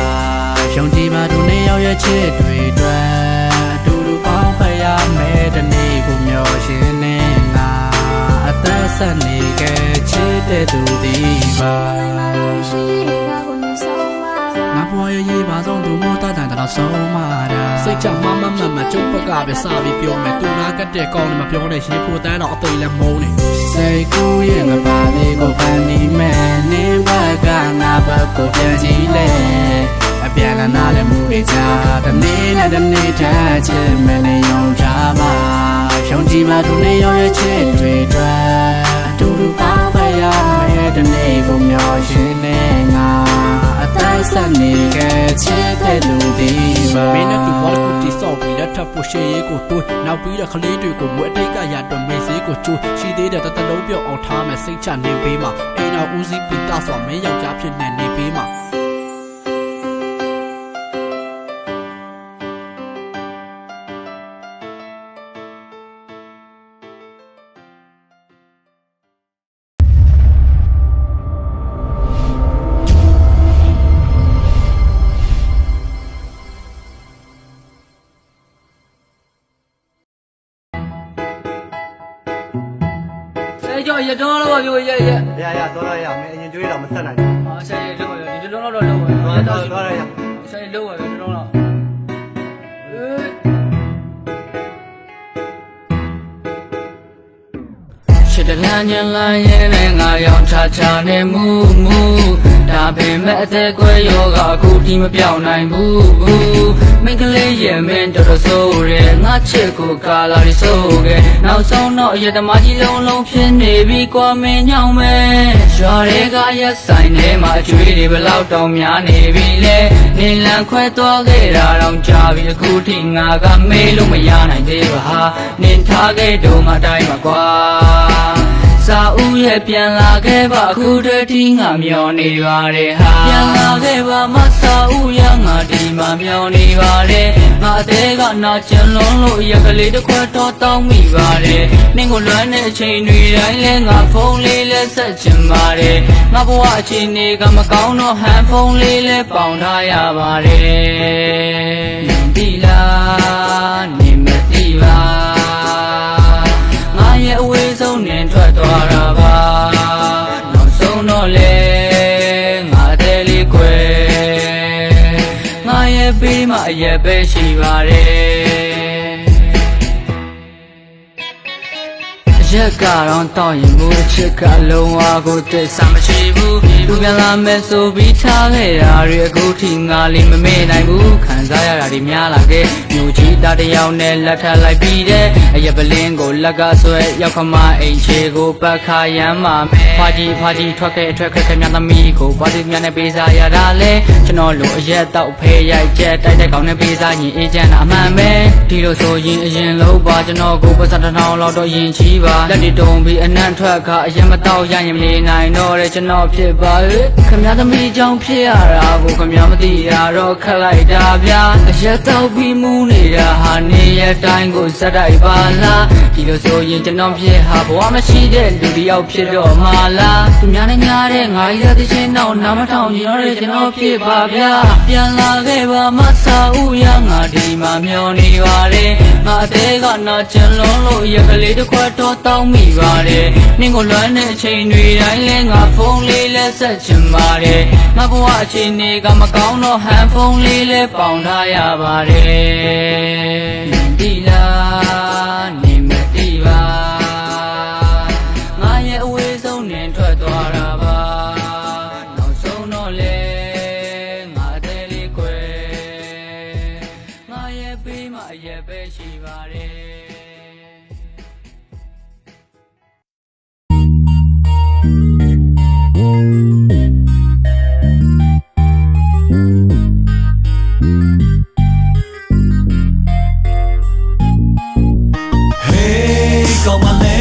ရှုံကြည်ပါသူနဲ့ရောက်ရဲ့ချစ်တွေတော့တူတူပေါင်းဖရမဲ့တနေ့ကိုမျောရှိနေဆက်နေခဲ့ချစ်တဲ့သူဒီပါငါဘွားရဲ့ရေးပါဆုံးသူမို့တတ်တယ်တော့ဆုံးမတာစိတ်ချမမမကျုပ်ဘက်ကပဲစပြီးပြောမယ်သူနာကတဲ့ကောင်းနေမပြောနဲ့ရေးဖို့တန်းတော့အသေးလည်းမုန်းနေစိတ်ကူးရဲ့ငါပါလေးကိုဖန်ပြီးမဲ့နင်းဘက်ကငါဘက်ကိုပြန်ကြည့်လေအပြန်လာနာလည်းမှုတွေချတနေ့နဲ့တနေ့ထက်ချစ်မနေယုံချပါရှုံကြည်ပါသူနဲ့ရောက်ရဲ့ချစ်တွေတော့တူတူပေါင်းဖရမဲ့တနေ့ကိုမျောရှိနေငါအတိုင်းဆက်နေခဲ့ချစ်တဲ့လူဒီပါမင်းနဲ့သူဘာလို့တိဆောက်ပြီးလက်ထပ်ဖို့ရှေ့ရေးကိုတွေးနောက်ပြီးတော့ကလေးတွေကိုမွေအတိတ်ကရတော့မေးစေးကိုချိုးရှိသေးတဲ့တလုံးပြော့အောင်ထားမယ်စိတ်ချနေပေးမှာအိမ်တော်ဦးစီးပြီးတဆော့မင်းယောက်ျားဖြစ်နေပေးမှာကြောက်ရတော့တော့ပြောရတော့ရမင်းအရင်ကျွေးတော့မဆက်နိုင်ဘူးဟာဆက်ရတော့ဒီလုံးတော့လုံးဝတော့ရဆက်လုံးဝဒီလုံးတော့ရှစ်တလဲ ပြန်လာရင်လည်းငါရောက်ချာနေမှုဒါပေမဲ့အသက်ကွယ်ရောကအခုဒီမပြောင်းနိုင်ဘူးမိန်းကလေးရဲ့မင်းတော်ဆိုးရဲငါချစ်ကိုကာလာရီဆိုးခဲ့နောက်ဆုံးတော့ရတမကြီးလုံးဖြစ်နေပြီကွာမင်းညောင်းမဲရွာတွေကရက်ဆိုင်ထဲမှာအကျွေးတွေဘလောက်တောင်များနေပြီလဲနေလန်ခွဲသွားခဲ့တာတော့ကြာပြီအခုထိငါကမေးလို့မရနိုင်သေးပါဟာနင်ထားခဲ့တော့ငါတိုင်းမှာကွာစာဦးရဲ့ပြန်လာခဲ့ပါအခုတည်းဒီငါမျောနေပါတယ်ဟာပြန်လာခဲ့ပါမစာဦးရငါဒီမှာမျောနေပါတယ်ငါအသေးကနာကျင်လုံးလို့ရက်ကလေးတစ်ခွက်တော့တောင်းမိပါတယ်နင်ကိုလွမ်းတဲ့အချိန်တွေတိုင်းလဲငါဖုန်းလေးလဲဆက်ချင်ပါတယ်ငါဘဝအချိန်တွေကမကောင်းတော့ဟန်ဖုန်းလေးလဲပေါင်ထားရပါတယ်ဒီလားနေမသိပါရဲ့အဝေးဆုံးနဲ့ထွက်သွားတာပါနောက်ဆုံးတော့လေငါတဲလေးခွဲငါရဲ့ပေးမှအရက်ပဲရှိပါတယ်ရက်ကတော့တောင်းရင်ဘူးချစ်ကလုံးဝကိုတစ္ဆာမရှိဘူးသူပြန်လာမဲ့ဆိုပြီးထားခဲ့တာတွေအခုထိငါလေးမမေ့နိုင်ဘူးခံစားရတာတွေများလာခဲ့မြို့ကြီးသားတယောက်နဲ့လက်ထပ်လိုက်ပြီးတဲ့အရက်ပလင်းကိုလက်ကဆွဲရောက်ခမအိမ်ချေကိုပတ်ခါရမ်းမှာမယ်ဖာကြီးထွက်ခဲ့ခမြသမီးကိုဘာတိမြနဲ့ပေးစားရတာလဲကျွန်တော်လိုအရက်တော့ဖဲရိုက်ချက်တိုက်ကောင်းနဲ့ပေးစားရင်အေးချမ်းတာအမှန်ပဲဒီလိုဆိုရင်အရင်လုံးပါကျွန်တော်ကိုပတ်စံတစ်ထောင်လောက်တော့ရင်ချီပါလက်တီတုံပြီးအနံ့ထွက်ခါအရင်မတော့ရရင်မနေနိုင်တော့တဲ့ကျွန်တော်ဖြစ်ပါလေခမသမီးကြောင့်ဖြစ်ရတာကိုခမမသိရတော့ခက်လိုက်တာဗျာအရက်တော့ပြီးမူးနေတာဟာနေရတိုင်းကိုစက်တိုက်ပါလားဒီလိုဆိုရင်ကျွန်တော်ဖြစ်ဟာဘဝမရှိတဲ့လူတစ်ယောက်ဖြစ်တော့မှာလားသူများနဲ့ညားတဲ့ငါရတဲ့ချင်းတော့နားမထောင်ရင်တော့ကျွန်တော်ဖြစ်ပါဗျာပြန်လာခဲ့ပါမဆာဦးရငါဒီမှာမျောနေပါလေငါအသေးကနာကျင်လုံးလို့ရကလေးတစ်ခွက်တော့တောင်းမိပါတယ်နင်ကိုလွမ်းတဲ့အချိန်တွေတိုင်းလဲငါဖုန်းလေးလဲဆက်ချင်ပါတယ်ငါဘဝအချိန်တွေကမကောင်းတော့ဟန်ဖုန်းလေးလဲပေါင်ထားရပါတယ်ဒီလားနေမသိပါငါရဲ့အဝေးဆုံးနဲ့ထွက်သွားတာပါနောက်ဆုံးတော့လေငါအသေးလေးခွဲငါရဲ့ပေးမှအရက်ပဲရှိပါတယ်ကောင်းပါလေ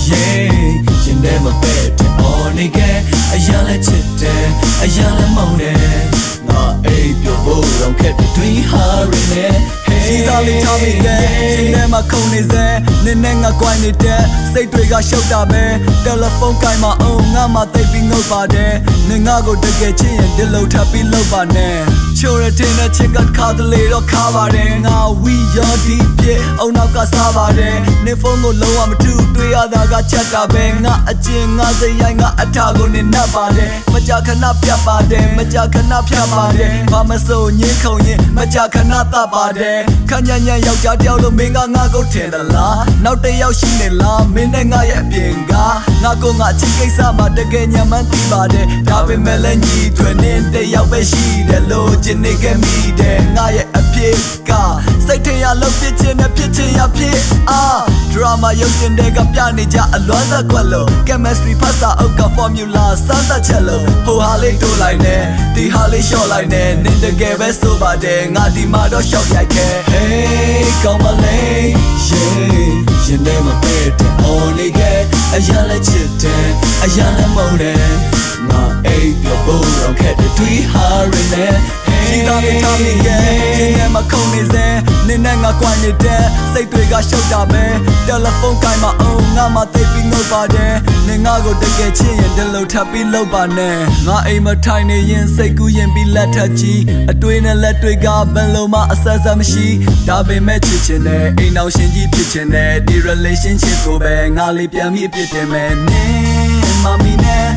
ရင်ထဲမှာပဲတဲ့ on again အရာလက်ချစ်တယ်အရာလက်မောင်းတယ်ငါအိပ်ပျော်ဖို့တော့ခက်တဲ့တွင်းဟာရင်းနဲ့စီစားလေးထားမိတယ်ရင်ထဲမှာခုန်နေစေနင်းနဲ့ငါကွိုင်းနေတဲ့စိတ်တွေကရှုပ်တာပဲတယ်လီဖုန်းကိုင်းမအောင်ငါမှသိပြီးငုတ်ပါတယ်နင်ငါကိုတကယ်ချစ်ရင်ဒီလိုထပ်ပြီးလုပ်ပါနဲ့ချိုရတဲ့နဲ့ချစ်ကခါတလေတော့ခါပါတယ်ငါဝီရော်ဒီပြေအုံနောက်ကစားပါတယ်နေဖုန်းကိုလုံးဝမထူတွေ့ရတာကချက်တာပဲငါအကျဉ်ငါစရိုင်းငါအထာကိုနေနှပ်ပါတယ်မကြခဏပြတ်ပါတယ်မကြခဏဖြတ်ပါတယ်ဘာမစိုးညင်းခုံရင်မကြခဏသတ်ပါတယ်ခညံ့ယောက်ျားတယောက်လို့မင်းကငါကိုထင်သလားနောက်တစ်ယောက်ရှိနေလားမင်းနဲ့ငါရဲ့အပြင်ကငါကိုငါအချင်းကိစ္စမှာတကယ်ညံမှန်းသိပါတယ်ဒါပေမဲ့လည်းညီထွေနေတယောက်ပဲရှိတယ်လို့ကျင်နေခဲ့မိတယ်ငါရဲ့အဖြစ်ကစိတ်ထင်ရလို့ဖြစ်ချင်နဲ့ဖြစ်ချင်ရဖြစ်ဒရာမာရုပ်ရှင်တွေကပြနေကြအလွမ်းစက်ကွက်လို့ chemistry ဖတ်စာအုပ်က formula စမ်းသပ်ချက်လို့ဟိုဟာလေးတိုးလိုက်နဲ့ဒီဟာလေးလျှော့လိုက်နဲ့နင်တကယ်ပဲဆိုပါတယ်ငါဒီမှာတော့ရှော့ရိုက်ခဲ့ Hey ကောင်းပါလေရင်ထဲမှာပဲတဲ့ on again အရာလက်ချစ်တယ်အရာလက်မုန်းတယ်ငါအိပ်ပျော်ဖို့တော့ခက်တဲ့တွင်းဟာရင်းနဲ့စီစားလေးထားမိတယ်ရင်ထဲမှာခုန်နေစေနင်းနဲ့ငါကွိုင်းနေတဲ့စိတ်တွေကရှုပ်တာပဲတယ်လီဖုန်းကိုင်းမအောင်ငါမှသိပြီးငုတ်ပါတယ်နင်ငါကိုတကယ်ချစ်ရင်ဒီလိုထပ်ပြီးလုပ်ပါနဲ့ငါအိမ်မထိုင်နေရင်စိတ်ကူးရင်ပြီးလက်ထပ်ကြည့်အတွေးနဲ့လက်တွေကဘယ်လိုမှအဆက်ဆက်မရှိဒါပေမဲ့ချစ်ချင်တဲ့အိမ်အောင်ရှင်ကြီးဖြစ်ချင်တဲ့ဒီ relationship ကိုပဲငါလေးပြန်ပြီးအပြစ်တင်မယ်နင်မမီနဲ့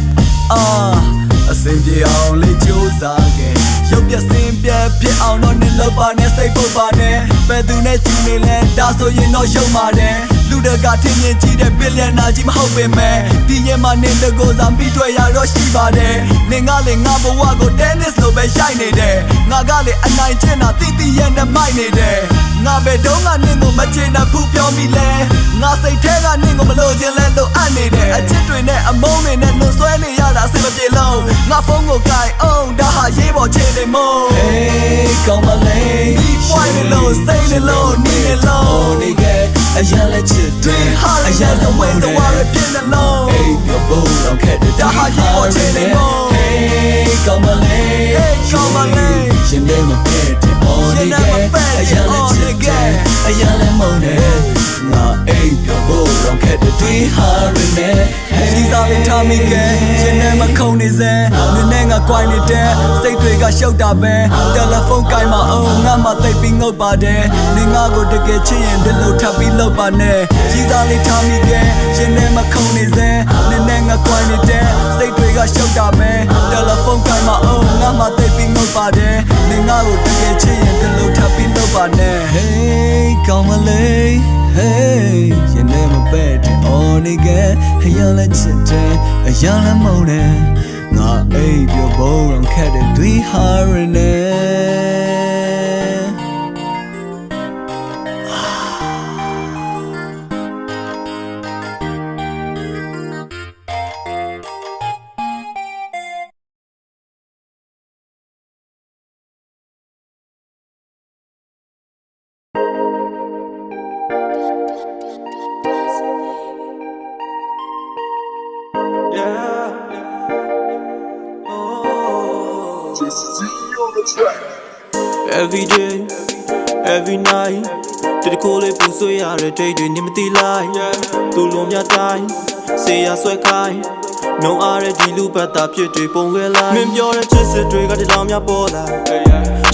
အစင်ပြေအောင်လေးကြိုးစားခဲ့ရုပ်ပြစင်ပြဖြစ်အောင်တော့နင်လောက်ပါနဲ့စိတ်ပုတ်ပါနဲ့ဘယ်သူနဲ့ကြည့်နေလဲဒါဆိုရင်တော့ရုံပါတယ် လူတကာထင်မြင်ကြည့်တဲ့ဘီလီယံနာကြီးမဟုတ်ပေမဲ့ဒီရဲ့မှာနင်းတကိုစားပြီးတွေ့ရတော့ရှိပါတယ်နင်ကလေငါဘဝကို tennis လိုပဲရှိုက်နေတယ်ငါကလေအနိုင်ကျင့်တာတိတိရဲ့နဲ့မိုက်နေတယ်ငါပဲတုံးကနင်ကိုမချင်တဲ့ဘူးပြောမိလဲငါစိတ်ထဲကနင်ကိုမလို့ခြင်းလဲလို့အပ်နေတယ်အချစ်တွေနဲ့အမုန်းတွေနဲ့လွန်ဆွဲနေရတာအဆင်မပြေလို့ငါဖုန်းကိုကိုင်အောင်ဒါဟာရေးပေါ်ချင်နေမို့ Hey ကောင်းပါလေဒီပွိုင်းနေလို့စိတ်နေလို့နေနေလို့နေကအရာလက်ချစ်တွေအရာလုံးဝဲသဝါရပြင်းနေလို့ Hey ပြောဖို့တော့ခက်တယ်ဒါဟာရေးပေါ်ချင်နေမို့ Hey ကောင်းပါလေကောင်းပါလေရှင်နေမပဲတဲ့ Oh နေကအရာလက်ချစ်တွေအရာလည်းမုန်းတယ်ငါအိပ်ပြောဖို့တော့ခက်တဲ့တွေးဟာရနေဒီစားလေးထားမိကဲရှင်နေမခုံနေစဲနင်းနဲ့ငါကွိုင်းနေတဲ့စိတ်တွေကရှုပ်တာပဲတယ်လီဖုန်းကိုင်းမအောင်ငါမှသိပ်ပြီးငုတ်ပါတယ်နင်ငါကိုတကယ်ချစ်ရင်ဒီလိုထပ်ပြီးလုပ်ပါနဲ့ဒီစားလေးထားမိကဲရှင်နေမခုံနေစဲနင်းနဲ့ငါကွိုင်းနေတဲ့စိတ်တွေကရှုပ်တာပဲတယ်လီဖုန်းကိုင်းမအောင်ငါမှသိပ်ပြီးငုတ်ပါတယ်နင်ငါကိုတကယ်ချစ်ရင်ဒီလိုထပ်ပြီးလုပ်ပါနဲ့ Hey ကောင်းမလေး Hey, you never bet on again. Hey, you let's sit there. You let me know. Nah, hey, your boy, I'm catching three hiring Every day, every night တတကိုလေးပူဆွေးရတဲ့ဒိတ်တွေနေမသိလိုက်သူလုံးများတိုင်းဆေးရဆွဲခိုင်းနှုံအားတဲ့ဒီလူပတ်တာဖြစ်တွေပုံခဲ့လိုက်မင်းပြောတဲ့ချစ်စစ်တွေကတလောင်များပေါ်လာ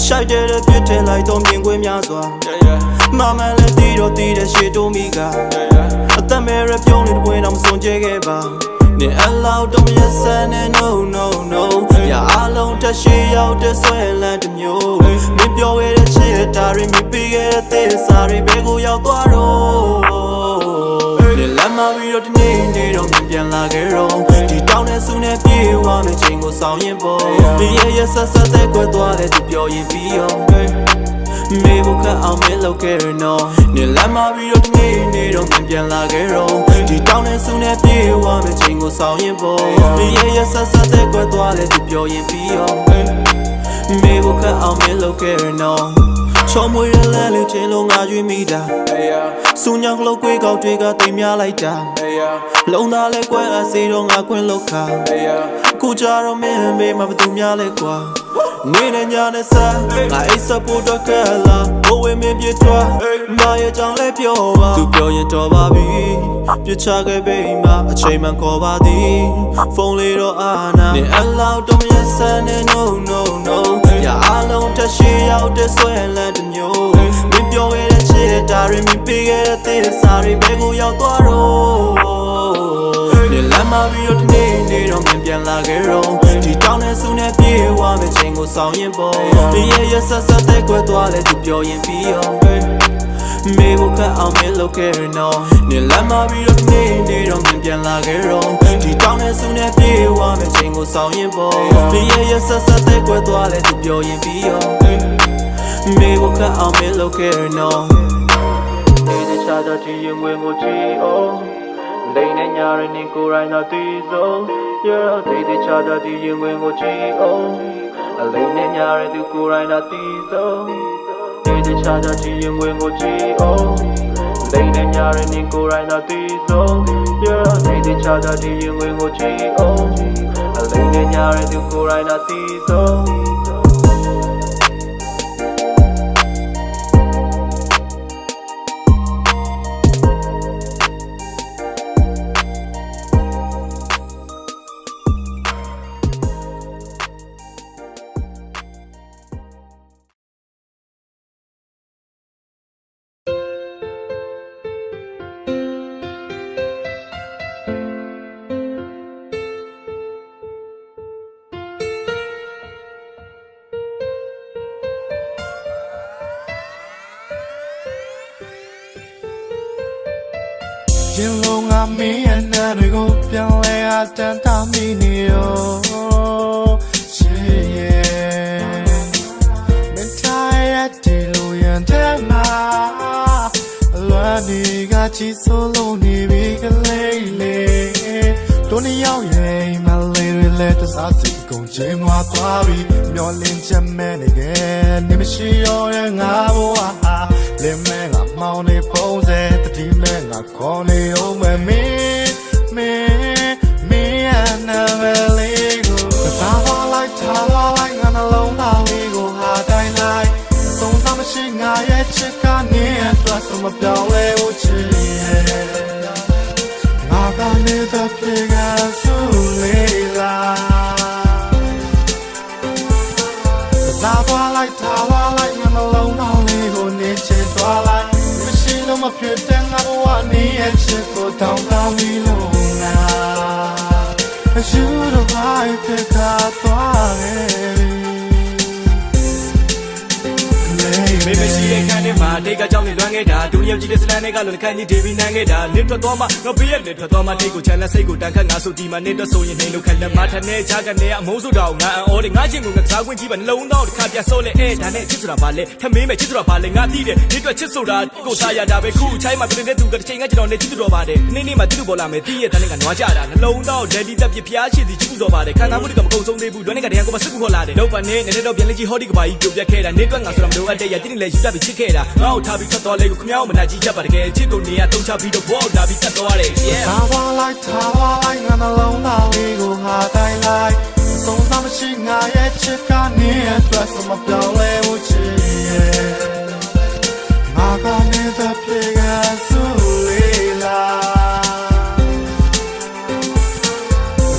ရှိုက်တဲ့ပြစ်ထဲလိုက်တော့မြင်ကွင်းများစွာမမလည်းတီးတော့တီးတဲ့ရှေ့တိုးမိကအသက်မဲရပြုံးနေတွင်တော့မစွန်ကြဲခဲ့ပါနေအလောက်တော့မရစမ်းနဲ့ no no no ရအားလုံးတက်ရှိရောက်တဲ့ဆွဲလန်းတစ်မျိုးမင်းပြောရတဲ့ချစ်တာတွေမြင်ပြီးခဲ့တဲ့သစ္စာတွေဘယ်ကိုရောက်သွားတော့နေလမ်းမပြီးတော့ဒီနေ့နေတော့ပြန်လာခဲ့တော့ဒီတောင်းနဲ့ဆူနဲ့ပြေးဝမယ့်ချိန်ကိုဆောင်ရင်ပေါ့ဒီရဲ့ဆက်ဆက်တဲ့ကွယ်သွားတဲ့သူပြောရင်ပြီးရောမေဘကအောင်မဲလောက်ခဲ့ရနော်နေလမ်းမပြီးတော့ဒီနေ့နေတော့ပြန်လာခဲ့တော့ဒီတောင်းနဲ့ဆူနဲ့ပြေးဝမယ့်ချိန်ကိုဆောင်ရင်ပေါ့ဒီရဲ့ဆက်ဆက်တဲ့ကွယ်သွားတဲ့သူပြောရင်ပြီးရောမေဘကအောင်မဲလောက်ခဲ့ရနော်ချောမွေရလဲလေချင်းလုံးငါကျွေးမိတာစူညောင်လောက်ကွေးကောက်တွေကတိမ်များလိုက်တာလုံသားလဲကွဲအစီတော့ငါခွင့်လောက်ခါခုကြတော့မင်းမေးမဘသူများလဲကွာနေနဲ့ညာနဲ့စားငါအိတ်စပို့တော့ကလာဘဝမင်းပြသွားမရဲ့ကြောင့်လဲပြောပါသူပြောရင်တော်ပါပြီပြချခဲ့ပေမှအချိန်မှခေါ်ပါသည်ဖုန်းလေးတော့အာနာနေအလောက်တော့မရစမ်းနဲ့ no no no ရအားလုံးတက်ရှိရောက်တဲ့ဆွဲလန်းတစ်မျိုးမင်းပြောခဲ့တဲ့ချစ်တာတွေမြင်ပြီးခဲ့တဲ့သစ္စာတွေဘယ်ကိုရောက်သွားတော့နေလမ်းမပြီးတော့ဒီနေ့နေတော့ပြန်လာခဲ့တော့ဒီတောင်းနဲ့ဆူနဲ့ပြေးဝမယ့်ချိန်ကိုဆောင်ရင်ပေါ့ဒီရဲ့ဆက်ဆက်တဲ့ကွယ်သွားလဲသူပြောရင်ပြီးရောမေဘကအောင်မဲလောက်ခဲ့ရနော်နေလမ်းမပြီးတော့ဒီနေ့နေတော့ပြန်လာခဲ့တော့ဒီတောင်းနဲ့ဆူနဲ့ပြေးဝမယ့်ချိန်ကိုဆောင်ရင်ပေါ့ဒီရဲ့ဆက်ဆက်တဲ့ကွယ်သွားလဲသူပြောရင်ပြီးရောမေဘကအောင်မဲလောက်ခဲ့ရနော်ဒီချာတော့ဒီရင်ဝင်ကိုကြည့်အောင်လိန်နဲ့ညာရနေကိုယ်တိုင်းတော့တည်ဆုံးရတော့ဒီချာတော့ဒီရင်ဝင်ကိုကြည့်အောင်အလိန်နဲ့ညာရသူကိုယ်တိုင်းတော့တည်ဆုံးဒီချာတော့ဒီရင်ဝင်ကိုကြည့်အောင်လိန်နဲ့ညာရနေကိုယ်တိုင်းတော့တည်ဆုံးရတော့ဒီချာတော့ဒီရင်ဝင်ကိုကြည့်အောင်အလိန်နဲ့ညာရသူကိုယ်တိုင်းတော့တည်ဆုံး ရင်လုံးငါမင်းရဲ့နာတွေကိုပြန်လဲအတန်တာမိနေရောချစ်ရဲ့မင်းတိုင်းရတဲ့လူရန်တဲ့မှာအလွမ်းဒီကချီဆိုးလုံးနေပြီကလေးလေးတို့နှစ်ယောက်ရဲ့မလေးတွေလက်တစားစိတ်ကုန်ချင်မသွားပြီမျောလင်းချက်မဲ့နေကဲနေမရှိရောတဲ့ငါဘဝဟာလင်းမဲ့ငါမောင်းနေပုံစံတတိမဲ့ငါခေါ်နေအောင်မမင်းအနာမလေးကိုစားပါလိုက်ထားပါလိုက်ငါနှလုံးသားလေးကိုဟာတိုင်းလိုက်ဆုံးသမရှိငါရဲ့ချစ်ကနေအတွက်ဆုံးမပြောင်းလဲဘူးချစ်ရဲ့ငါကနေတဲ့ပြေကဆူလေးလားစားပါလိုက်ထားပါလိုက်ငါနှလုံးသားလေးကိုနေချစ်သွားလိုက်မရှိလို့မဖြစ်တဲ့ငါဘဝနေရဲ့ချစ်ကိုတောင်းတပြီးလို့ငါYou don't like it, I thoughtမေမရှိတဲ့ခန်းထဲမှာတိတ်ကကြောင်းနေလွမ်းခဲ့တာဒုညောင်ကြီးတဲ့စလန်တွေကလည်းခန်းကြီးဒေဗီနန်းခဲ့တာနေထွက်သွားမှငါဘေးရက်နေထွက်သွားမှတိတ်ကိုချမ်းလက်စိတ်ကိုတန်ခတ်ငါဆိုဒီမှာနေတော့ဆိုရင်နေလို့ခက်လက်မထနဲ့ချားကနေအမိုးဆိုတော့ငါအော်တယ်ငါချင်းကိုငါကစားခွင့်ကြီးပါနှလုံးသားတစ်ခါပြဆော့လဲဒါနဲ့ချစ်ဆိုတာပါလေထမင်းမဲ့ချစ်ဆိုတာပါလေငါသိတယ်နေတော့ချစ်ဆိုတာကိုစားရတာပဲခုချိုင်းမှာပြတဲ့သူကတစ်ချိန်ကကျွန်တော်နေချစ်တော်ပါတယ်နေ့နေ့မှာသူ့ပေါ်လာမယ်တီးရဲ့တန်းနဲ့ကနွားကြတာနှလုံးသားဒက်ဒီတက်ပြဖျားချစ်စီချစ်တော်ပါတယ်ခံစားမှုတွေကမကုန်ဆုံးသေးဘူးလွမ်းနေတဲ့တည်းကကိုမစစ်ကူခေါ်လာတယ်လောက်ပါနေနေတော့ပြန်လက်ကြီးဟောဒီကပါကြီးပြုတ်ပြက်ခဲ့တာနေတော့ငါဆိုတော့မလိုအပ်တဲ့ရတိနေလဲယူတတ်ပြီးချစ်ခဲ့တာငါ့ကိုထားပြီးထွက်သွားလေကိုခမောင်းမနာကြီးချက်ပါတကယ်ချစ်ကိုနေရတုံးချပြီးတော့ဘောက်လာပြီးတက်သွားတယ် yeah ထားပါလိုက်ငါနှလုံးသားလေးကိုဟာတိုင်းလိုက်ဆုံးသမရှိငါရဲ့ချစ်ကနေအတွက်ဆုံးမပြောင်းလဲဘူးချစ်ရဲ့ငါကနေတဲ့ပြေကဆူလေးလား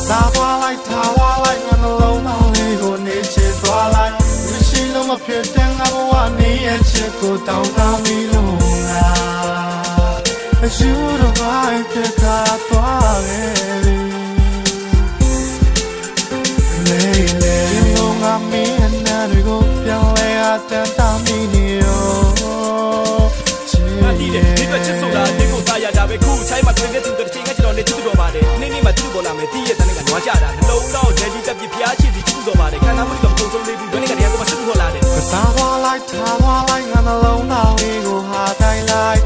ထားပါလိုက်ငါနှလုံးသားလေးကိုနေချစ်သွားလိုက်မရှိလို့မဖြစ်တဲ့ငါဘဝနေရဲ့ချစ်ကိုတောင်းတပြီးလို့ငါYou don't like it, I thought Lele, you know me and I go down there at the Taminio. ငါတီးတယ်ဒီတော့ချစ်ဆိုတာဒီကိုသားရတာပဲခုချိုင်းမှာတွေ့တဲ့သူတစ်ချိန်ကကျွန်တော်နေချစ်တော်ပါတယ်နေ့နေ့မှာသူ့ပေါ်လာမယ်တီးရဲ့တန်းကနွားကြတာနှလုံးသားဒက်ဒီတက်ပြဖျားချစ်စီချစ်တော်ပါတယ်ခံစားမှုတွေကမကုန်ဆုံးသေးဘူးလွမ်းနေတဲ့တည်းကကိုမစစ်ကူခေါ်လာတယ် စားပါလိုက်ထားပါလိုက်ငါနှလုံးသားလေးကိုဟာတိုင်းလိုက်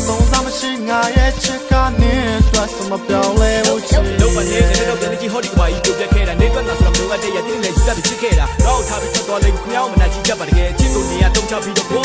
ဆုံးသမရှိငါရဲ့ချစ်ကနေအတွက်ဆုံးမပြောင်းလဲဘူးချစ်လောက်ပါနေနေတော့ပြန်ကြီးဟောဒီကပါကြီးပြုတ်ပြက်ခဲ့တာနေတော့ငါဆိုတော့မလိုအပ်တဲ့ရတိနေလဲယူတတ်ပြီးချစ်ခဲ့တာငါ့ကိုထားပြီးထွက်သွားလေကိုခမောင်းမနာကြီးချက်ပါတကယ်ချစ်ကိုနေရတုံးချပြီးတော့ဘော